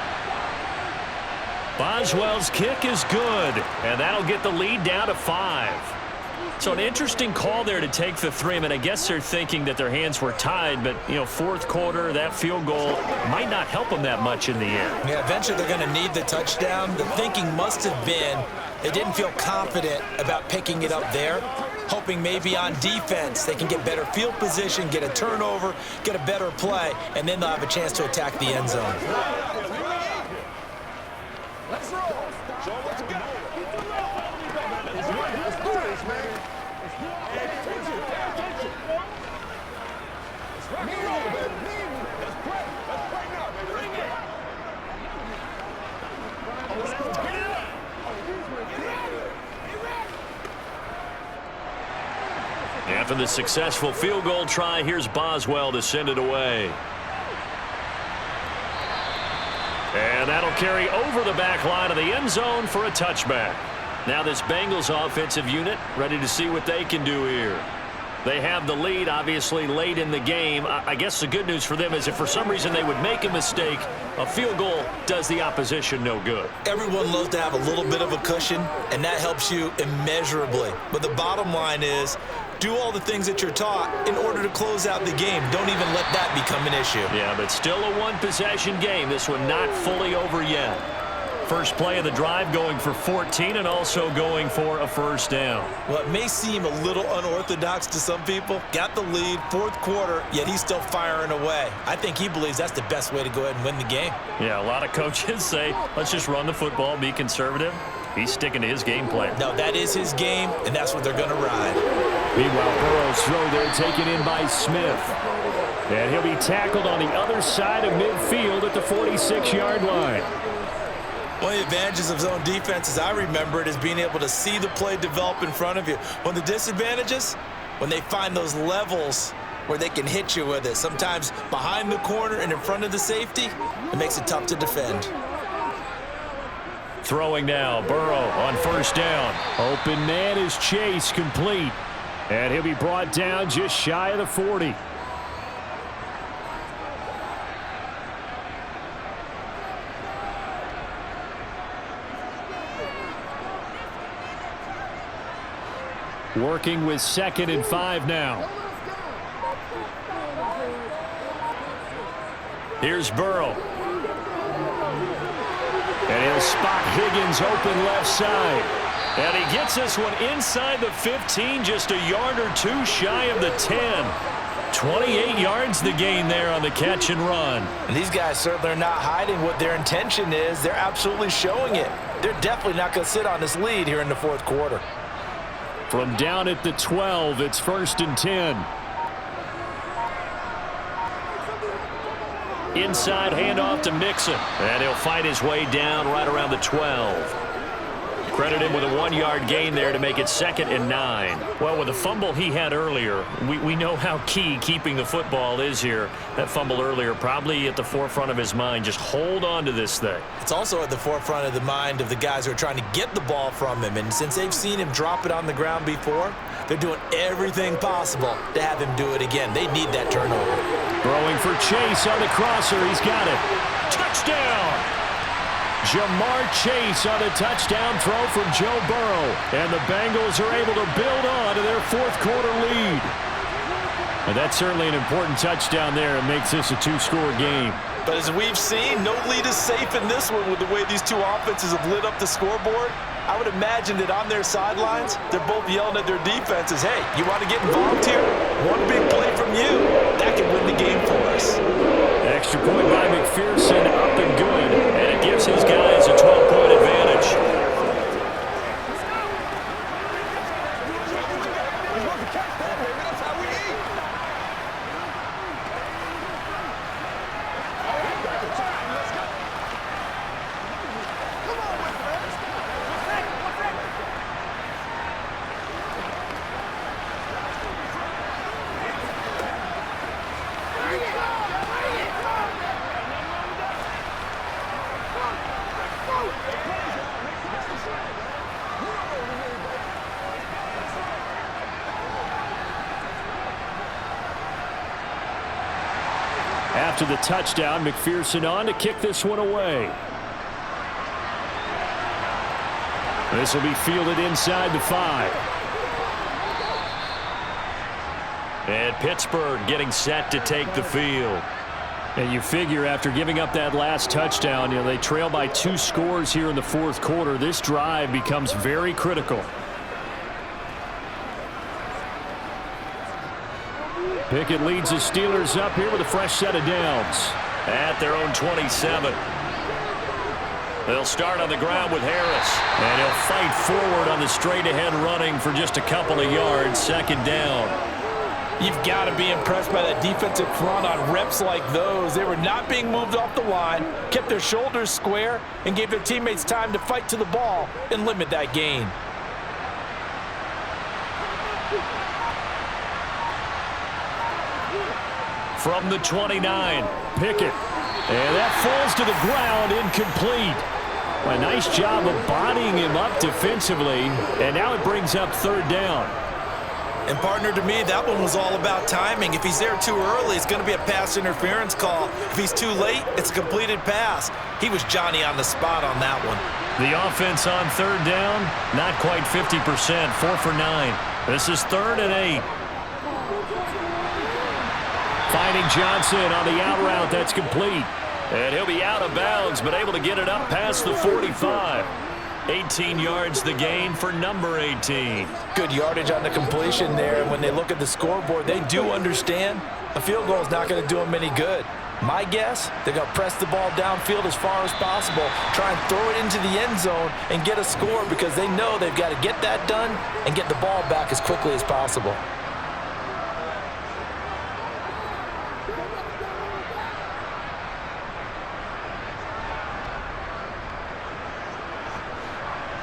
Boswell's kick is good, and that'll get the lead down to 5. So an interesting call there to take the 3. I mean, I guess they're thinking that their hands were tied, but, you know, fourth quarter, that field goal might not help them that much in the end. Yeah, eventually they're going to need the touchdown. The thinking must have been they didn't feel confident about picking it up there, hoping maybe on defense they can get better field position, get a turnover, get a better play, and then they'll have a chance to attack the end zone. Let's roll. Show what you got. Let's do this, man. Let's rock and roll, baby. Let's play. Let's play now, baby. Bring it. Oh, let's go. Get it up. After the successful field goal try, here's Boswell to send it away. And that'll carry over the back line of the end zone for a touchback. Now this Bengals offensive unit ready to see what they can do here. They have the lead, obviously, late in the game. I guess the good news for them is if for some reason they would make a mistake, a field goal does the opposition no good. Everyone loves to have a little bit of a cushion, and that helps you immeasurably. But the bottom line is, do all the things that you're taught in order to close out the game. Don't even let that become an issue. Yeah, but still a one-possession game. This one not fully over yet. First play of the drive going for 14 and also going for a first down. Well, it may seem a little unorthodox to some people. Got the lead, fourth quarter, yet he's still firing away. I think he believes that's the best way to go ahead and win the game. Yeah, a lot of coaches say, let's just run the football, be conservative. He's sticking to his game plan. No, that is his game, and that's what they're going to ride. Meanwhile, Burrow's throw there taken in by Smith. And he'll be tackled on the other side of midfield at the 46-yard line. One of the advantages of zone defense, as I remember it, is being able to see the play develop in front of you. One of the disadvantages, when they find those levels where they can hit you with it, sometimes behind the corner and in front of the safety, it makes it tough to defend. Throwing now, Burrow on first down. Open man is Chase, complete. And he'll be brought down just shy of the 40. Working with 2nd and 5 now. Here's Burrow. And he'll spot Higgins open left side. And he gets this one inside the 15, just a yard or two shy of the 10. 28 yards the gain there on the catch and run. And these guys certainly are not hiding what their intention is. They're absolutely showing it. They're definitely not going to sit on this lead here in the fourth quarter. From down at the 12, it's 1st and 10. Inside handoff to Mixon. And he'll fight his way down right around the 12. Credit him with a 1-yard gain there to make it 2nd and 9. Well, with the fumble he had earlier, we know how key keeping the football is here. That fumble earlier probably at the forefront of his mind. Just hold on to this thing. It's also at the forefront of the mind of the guys who are trying to get the ball from him. And since they've seen him drop it on the ground before, they're doing everything possible to have him do it again. They need that turnover. Throwing for Chase on the crosser. He's got it. Touchdown! Jamar Chase on a touchdown throw from Joe Burrow. And the Bengals are able to build on to their fourth-quarter lead. And that's certainly an important touchdown there. It makes this a 2-score game. But as we've seen, no lead is safe in this one with the way these two offenses have lit up the scoreboard. I would imagine that on their sidelines, they're both yelling at their defenses, hey, you want to get involved here? One big play from you, that could win the game for us. Extra point by McPherson, up and good. And it gives his guys a 12-point advantage. After the touchdown, McPherson on to kick this one away. This will be fielded inside the 5. And Pittsburgh getting set to take the field. And you figure after giving up that last touchdown, they trail by 2 scores here in the fourth quarter. This drive becomes very critical. Pickett leads the Steelers up here with a fresh set of downs. At their own 27. They'll start on the ground with Harris. And he'll fight forward on the straight-ahead running for just a couple of yards. 2nd down. You've got to be impressed by that defensive front on reps like those. They were not being moved off the line, kept their shoulders square, and gave their teammates time to fight to the ball and limit that gain. From the 29, Pickett. And that falls to the ground, incomplete. A nice job of bodying him up defensively, and now it brings up 3rd down. And partner, to me, that one was all about timing. If he's there too early, it's going to be a pass interference call. If he's too late, it's a completed pass. He was Johnny on the spot on that one. The offense on 3rd down, not quite 50%, 4 for 9. This is 3rd and 8. Finding Johnson on the out route. That's complete. And he'll be out of bounds, but able to get it up past the 45. 18 yards the gain for number 18. Good yardage on the completion there. And when they look at the scoreboard, they do understand a field goal is not going to do them any good. My guess, they're going to press the ball downfield as far as possible, try and throw it into the end zone and get a score because they know they've got to get that done and get the ball back as quickly as possible.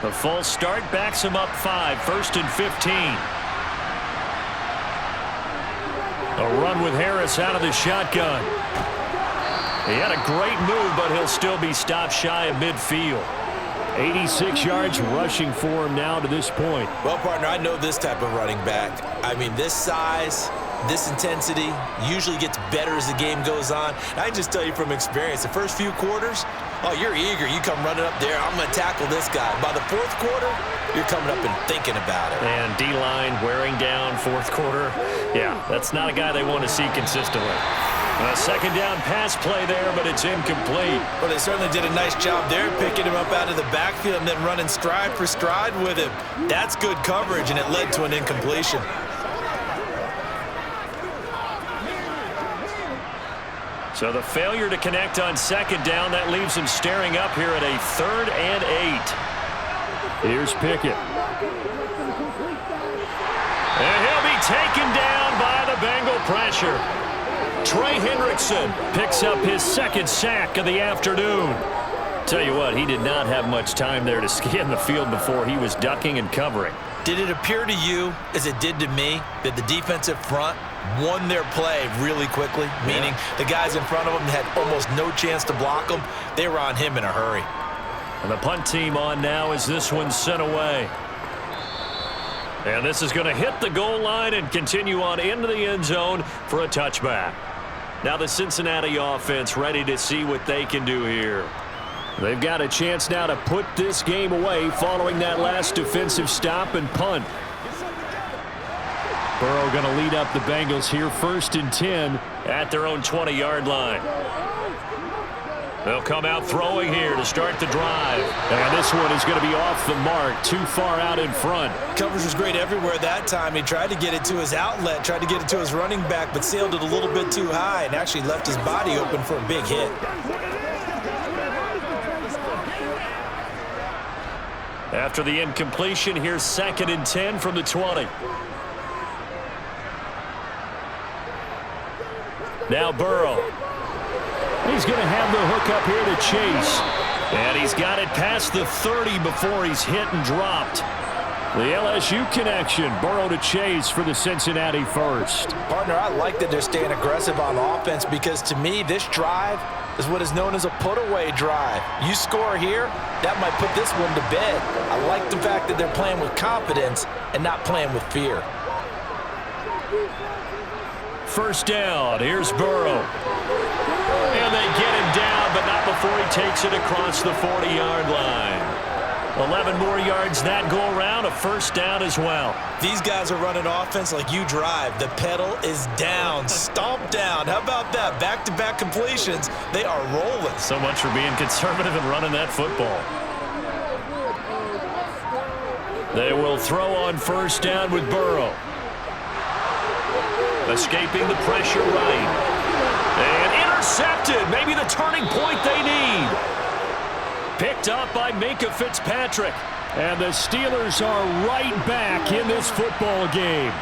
The false start backs him up 5, 1st and 15. A run with Harris out of the shotgun. He had a great move, but he'll still be stopped shy of midfield. 86 yards rushing for him now to this point. Well, partner, I know this type of running back. I mean, this size, this intensity usually gets better as the game goes on. And I just tell you from experience, the first few quarters, oh, you're eager. You come running up there. I'm going to tackle this guy. By the 4th quarter, you're coming up and thinking about it. And D-line wearing down 4th quarter. Yeah, that's not a guy they want to see consistently. A 2nd down pass play there, but it's incomplete. Well, they certainly did a nice job there, picking him up out of the backfield and then running stride for stride with him. That's good coverage, and it led to an incompletion. So the failure to connect on 2nd down, that leaves him staring up here at a 3rd and 8. Here's Pickett. And he'll be taken down by the Bengal pressure. Trey Hendrickson picks up his 2nd sack of the afternoon. Tell you what, he did not have much time there to scan the field before he was ducking and covering. Did it appear to you, as it did to me, that the defensive front won their play really quickly? Meaning the guys in front of them had almost no chance to block them. They were on him in a hurry. And the punt team on now as this one's sent away. And this is going to hit the goal line and continue on into the end zone for a touchback. Now the Cincinnati offense ready to see what they can do here. They've got a chance now to put this game away following that last defensive stop and punt. Burrow going to lead up the Bengals here 1st and 10 at their own 20-yard line. They'll come out throwing here to start the drive. And this one is going to be off the mark, too far out in front. Coverage was great everywhere that time. He tried to get it to his outlet, tried to get it to his running back, but sailed it a little bit too high and actually left his body open for a big hit. After the incompletion, here's 2nd and 10 from the 20. Now Burrow. He's going to have the hook up here to Chase. And he's got it past the 30 before he's hit and dropped. The LSU connection. Burrow to Chase for the Cincinnati first. Partner, I like that they're staying aggressive on offense because to me, this drive is what is known as a put-away drive. You score here, that might put this one to bed. I like the fact that they're playing with confidence and not playing with fear. First down, here's Burrow. And they get him down, but not before he takes it across the 40-yard line. 11 more yards that go around, a first down as well. These guys are running offense like you drive. The pedal is down, stomp down. How about that? Back-to-back completions. They are rolling. So much for being conservative and running that football. They will throw on first down with Burrow. Escaping the pressure right. And intercepted. Maybe the turning point they need. Picked up by Minkah Fitzpatrick. And the Steelers are right back in this football game.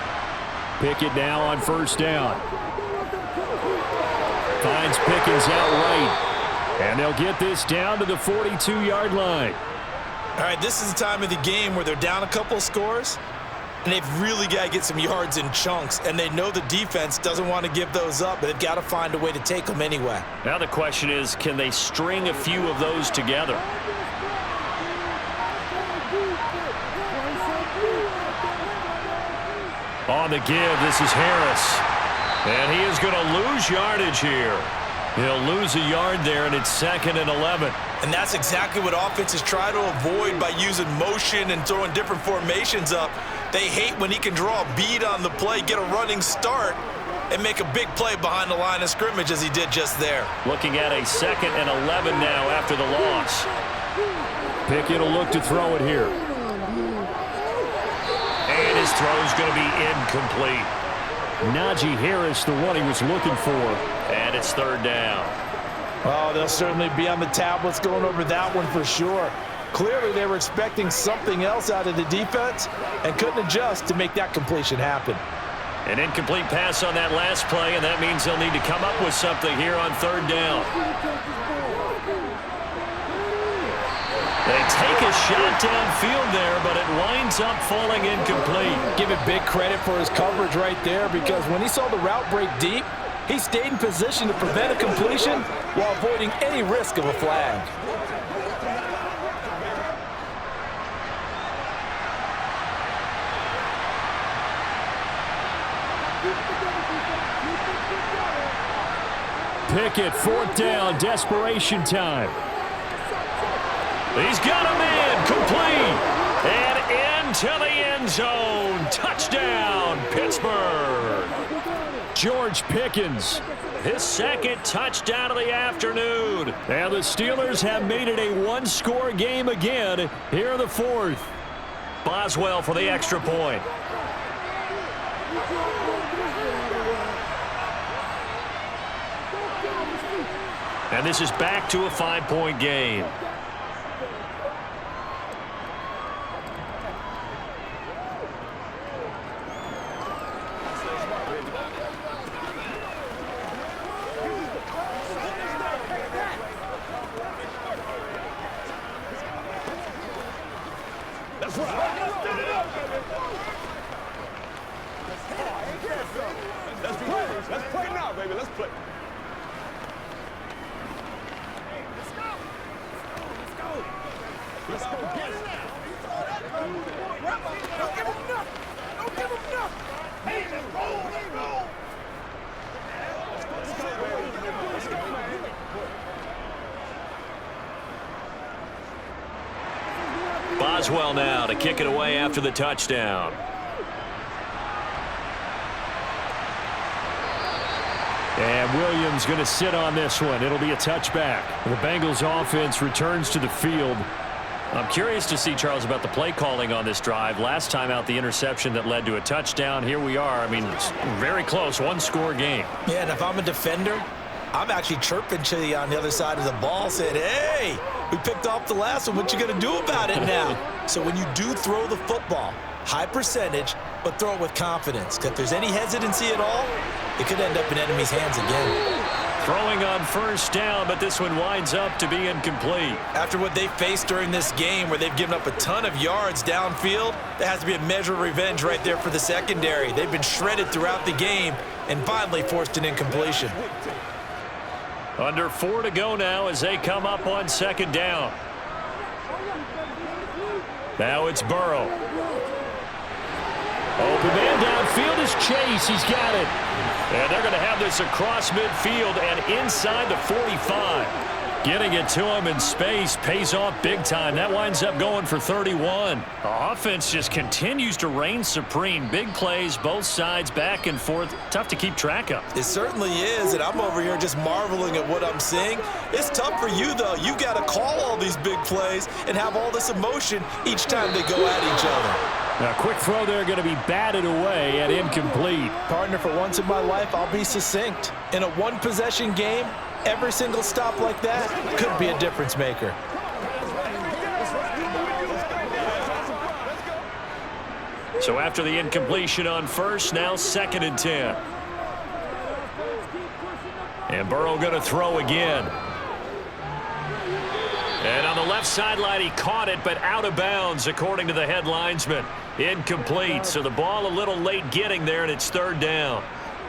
Pickett now on first down. Finds Pickens out right. And they'll get this down to the 42-yard line. All right, this is the time of the game where they're down a couple scores, and they've really got to get some yards in chunks, and they know the defense doesn't want to give those up, but they've got to find a way to take them anyway. Now the question is, can they string a few of those together? On the give, this is Harris. And he is going to lose yardage here. He'll lose a yard there, and it's 2nd and 11. And that's exactly what offenses try to avoid by using motion and throwing different formations up. They hate when he can draw a bead on the play, get a running start, and make a big play behind the line of scrimmage as he did just there. Looking at a 2nd and 11 now after the loss. Pickett will look to throw it here. And his throw is going to be incomplete. Najee Harris, the one he was looking for. And it's 3rd down. Oh, they'll certainly be on the tablets going over that one for sure. Clearly, they were expecting something else out of the defense and couldn't adjust to make that completion happen. An incomplete pass on that last play, and that means they'll need to come up with something here on 3rd down. They take a shot downfield there, but it winds up falling incomplete. Give it big credit for his coverage right there, because when he saw the route break deep, he stayed in position to prevent a completion while avoiding any risk of a flag. Pickett, 4th down, desperation time. He's got him in, complete, and into the end zone. Touchdown, Pittsburgh. George Pickens. His 2nd touchdown of the afternoon. And the Steelers have made it a one-score game again here in the 4th. Boswell for the extra point. And this is back to a 5-point game. Let's play. Let's go. Get it now. Don't give him nothing. Don't give him nothing. Hey, let's go. Let's go. Let's go, man. Boswell now to kick it away after the touchdown. And Williams going to sit on this one. It'll be a touchback. The Bengals offense returns to the field. I'm curious to see, Charles, about the play calling on this drive. Last time out, the interception that led to a touchdown. Here we are. I mean, it's very close, one-score game. Yeah, and if I'm a defender, I'm actually chirping to you on the other side of the ball, saying, hey, we picked off the last one. What you going to do about it now? So when you do throw the football, high percentage, but throw it with confidence. Because if there's any hesitancy at all, it could end up in enemy's hands again. Throwing on first down, but this one winds up to be incomplete. After what they faced during this game where they've given up a ton of yards downfield, there has to be a measure of revenge right there for the secondary. They've been shredded throughout the game and finally forced an incompletion. Under 4 to go now as they come up on second down. Now it's Burrow. Open man downfield is Chase. He's got it. And they're going to have this across midfield and inside the 45. Getting it to him in space pays off big time. That winds up going for 31. The offense just continues to reign supreme. Big plays, both sides, back and forth. Tough to keep track of. It certainly is, and I'm over here just marveling at what I'm seeing. It's tough for you, though. You got to call all these big plays and have all this emotion each time they go at each other. Now, quick throw there going to be batted away and incomplete. Partner, for once in my life, I'll be succinct. In a one-possession game, every single stop like that could be a difference maker. So after the incompletion on first, now 2nd and 10. And Burrow going to throw again. And on the left sideline, he caught it, but out of bounds, according to the head linesman. Incomplete, so the ball a little late getting there, and it's 3rd down.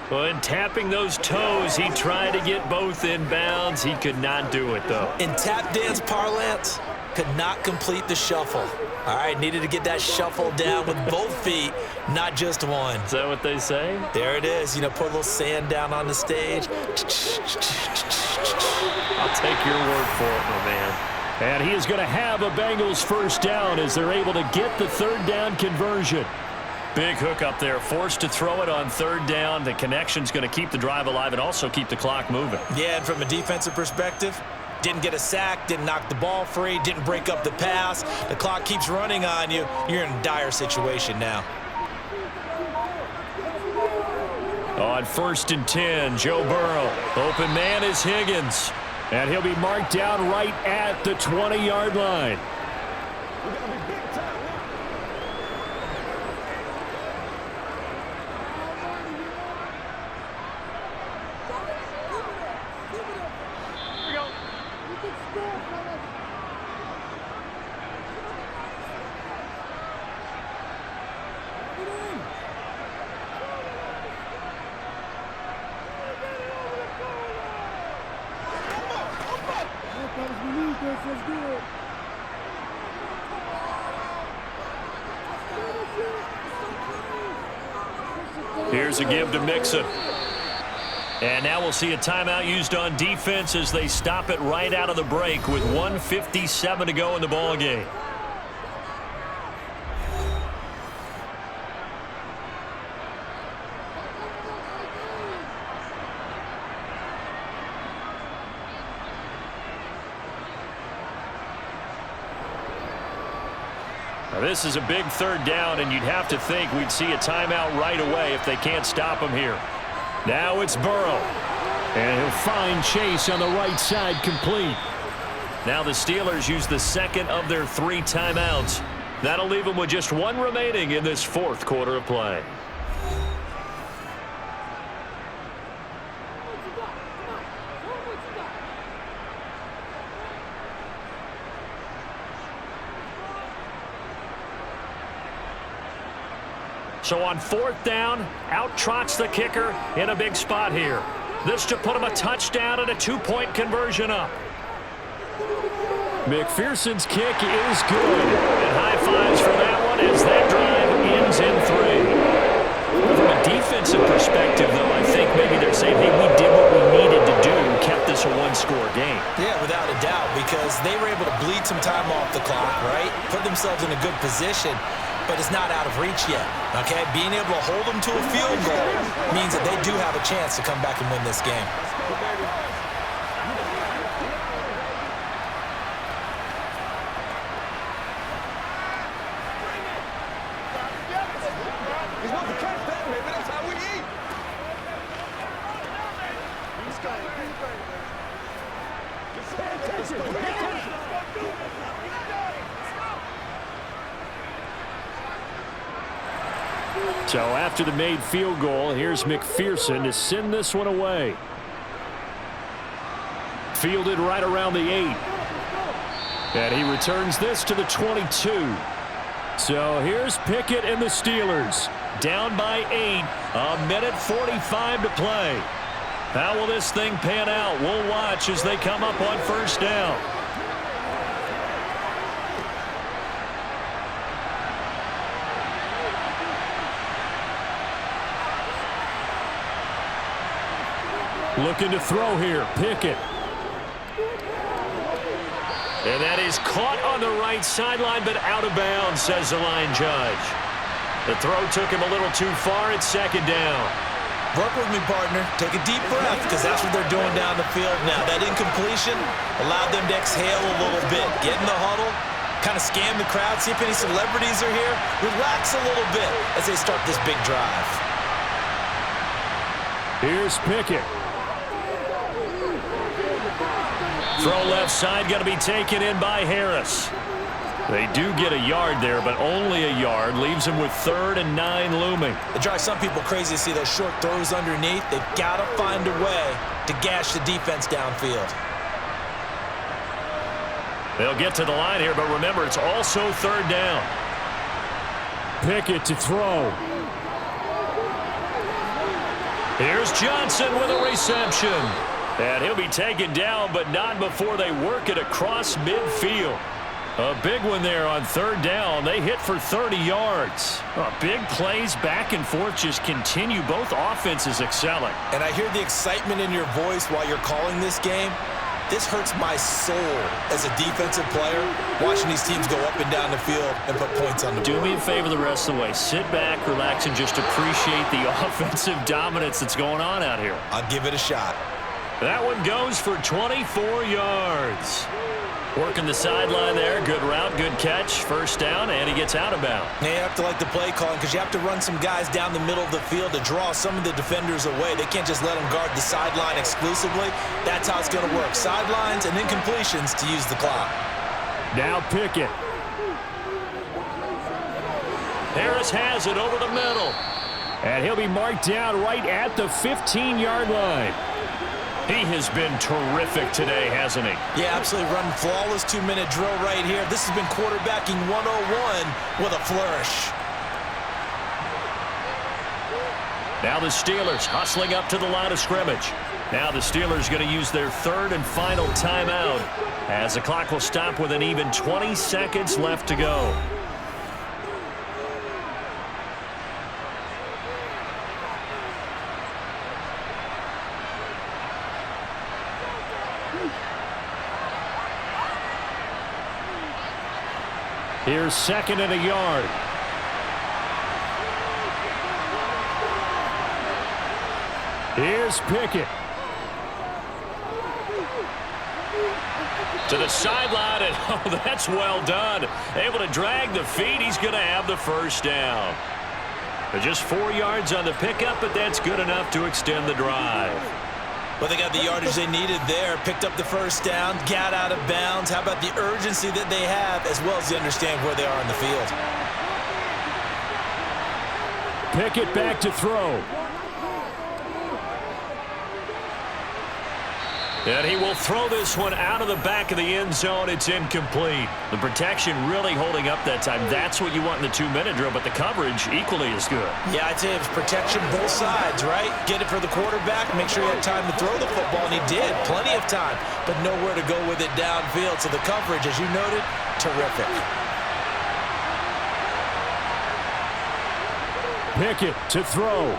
When tapping those toes, he tried to get both in bounds. He could not do it, though. In tap dance parlance, could not complete the shuffle. All right, needed to get that shuffle down with both feet, not just one. Is that what they say? There it is. You know, put a little sand down on the stage. I'll take your word for it, my man. And he is going to have a Bengals first down as they're able to get the 3rd down conversion. Big hook up there, forced to throw it on 3rd down. The connection's going to keep the drive alive and also keep the clock moving. Yeah, and from a defensive perspective, didn't get a sack, didn't knock the ball free, didn't break up the pass. The clock keeps running on you. You're in a dire situation now. On 1st and 10, Joe Burrow. Open man is Higgins. And he'll be marked down right at the 20-yard line. Here's a give to Mixon. And now we'll see a timeout used on defense as they stop it right out of the break with 1:57 to go in the ball game. Now this is a big 3rd down, and you'd have to think we'd see a timeout right away if they can't stop him here. Now it's Burrow. And he'll find Chase on the right side complete. Now the Steelers use the 2nd of their 3 timeouts. That'll leave them with just 1 remaining in this 4th quarter of play. So on 4th down, out trots the kicker in a big spot here. This to put him a touchdown and a 2-point conversion up. McPherson's kick is good. And high fives for that one as that drive ends in 3. From a defensive perspective, though, I think maybe they're saying, hey, we did what we needed to do, kept this a one-score game. Yeah, without a doubt, because they were able to bleed some time off the clock, right? Put themselves in a good position, but it's not out of reach yet, okay? Being able to hold them to a field goal means that they do have a chance to come back and win this game. So after the made field goal, here's McPherson to send this one away. Fielded right around the 8. And he returns this to the 22. So here's Pickett and the Steelers. Down by 8. A minute 45 to play. How will this thing pan out? We'll watch as they come up on first down. Looking to throw here, Pickett. And that is caught on the right sideline, but out of bounds, says the line judge. The throw took him a little too far. It's second down. Work with me, partner. Take a deep breath, because that's what they're doing down the field now. That incompletion allowed them to exhale a little bit. Get in the huddle, kind of scan the crowd, see if any celebrities are here. Relax a little bit as they start this big drive. Here's Pickett. Throw left side, going to be taken in by Harris. They do get a yard there, but only a yard. Leaves them with 3rd and 9 looming. It drives some people crazy to see those short throws underneath. They've got to find a way to gash the defense downfield. They'll get to the line here, but remember, it's also 3rd down. Pickett to throw. Here's Johnson with a reception. And he'll be taken down, but not before they work it across midfield. A big one there on 3rd down. They hit for 30 yards. Big plays back and forth just continue. Both offenses excelling. And I hear the excitement in your voice while you're calling this game. This hurts my soul as a defensive player, watching these teams go up and down the field and put points on the board. Do me a favor the rest of the way. Sit back, relax, and just appreciate the offensive dominance that's going on out here. I'll give it a shot. That one goes for 24 yards. Working the sideline there. Good route, good catch. First down, and he gets out of bounds. Now you have to like the play calling because you have to run some guys down the middle of the field to draw some of the defenders away. They can't just let them guard the sideline exclusively. That's how it's going to work. Sidelines and incompletions to use the clock. Now Pickett. Harris has it over the middle. And he'll be marked down right at the 15-yard line. He has been terrific today, hasn't he? Yeah, absolutely. Running flawless 2-minute drill right here. This has been quarterbacking 101 with a flourish. Now the Steelers hustling up to the line of scrimmage. Now the Steelers going to use their 3rd and final timeout as the clock will stop with an even 20 seconds left to go. Here's 2nd and a yard. Here's Pickett. To the sideline, and oh, that's well done. Able to drag the feet. He's going to have the first down. But just 4 yards on the pickup, but that's good enough to extend the drive. Well, they got the yardage they needed there, picked up the first down, got out of bounds. How about the urgency that they have, as well as they understand where they are in the field? Pickett back to throw. And he will throw this one out of the back of the end zone. It's incomplete. The protection really holding up that time. That's what you want in the 2-minute drill, but the coverage equally as good. Yeah, I'd say it was protection both sides, right? Get it for the quarterback, make sure he had time to throw the football, and he did. Plenty of time, but nowhere to go with it downfield. So the coverage, as you noted, terrific. Pickett to throw.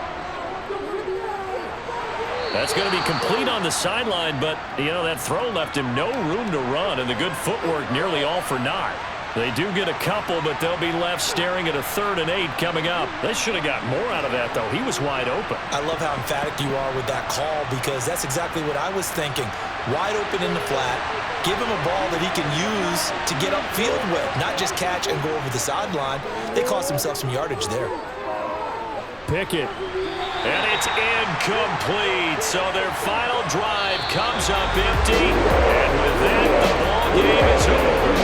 That's going to be complete on the sideline, but, you know, that throw left him no room to run, and the good footwork nearly all for naught. They do get a couple, but they'll be left staring at a 3rd and 8 coming up. They should have got more out of that, though. He was wide open. I love how emphatic you are with that call, because that's exactly what I was thinking. Wide open in the flat. Give him a ball that he can use to get upfield with, not just catch and go over the sideline. They cost themselves some yardage there. Pickett. And it's incomplete. So their final drive comes up empty. And with that, the ball game is over.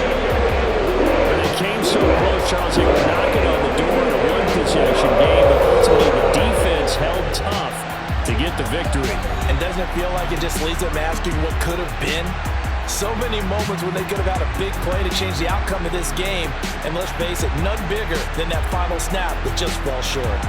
When they came so close, Charles, they were knocking on the door in a one-possession game, but ultimately the defense held tough to get the victory. And doesn't it feel like it just leaves them asking what could have been? So many moments when they could have had a big play to change the outcome of this game. And let's face it, none bigger than that final snap that just fell short.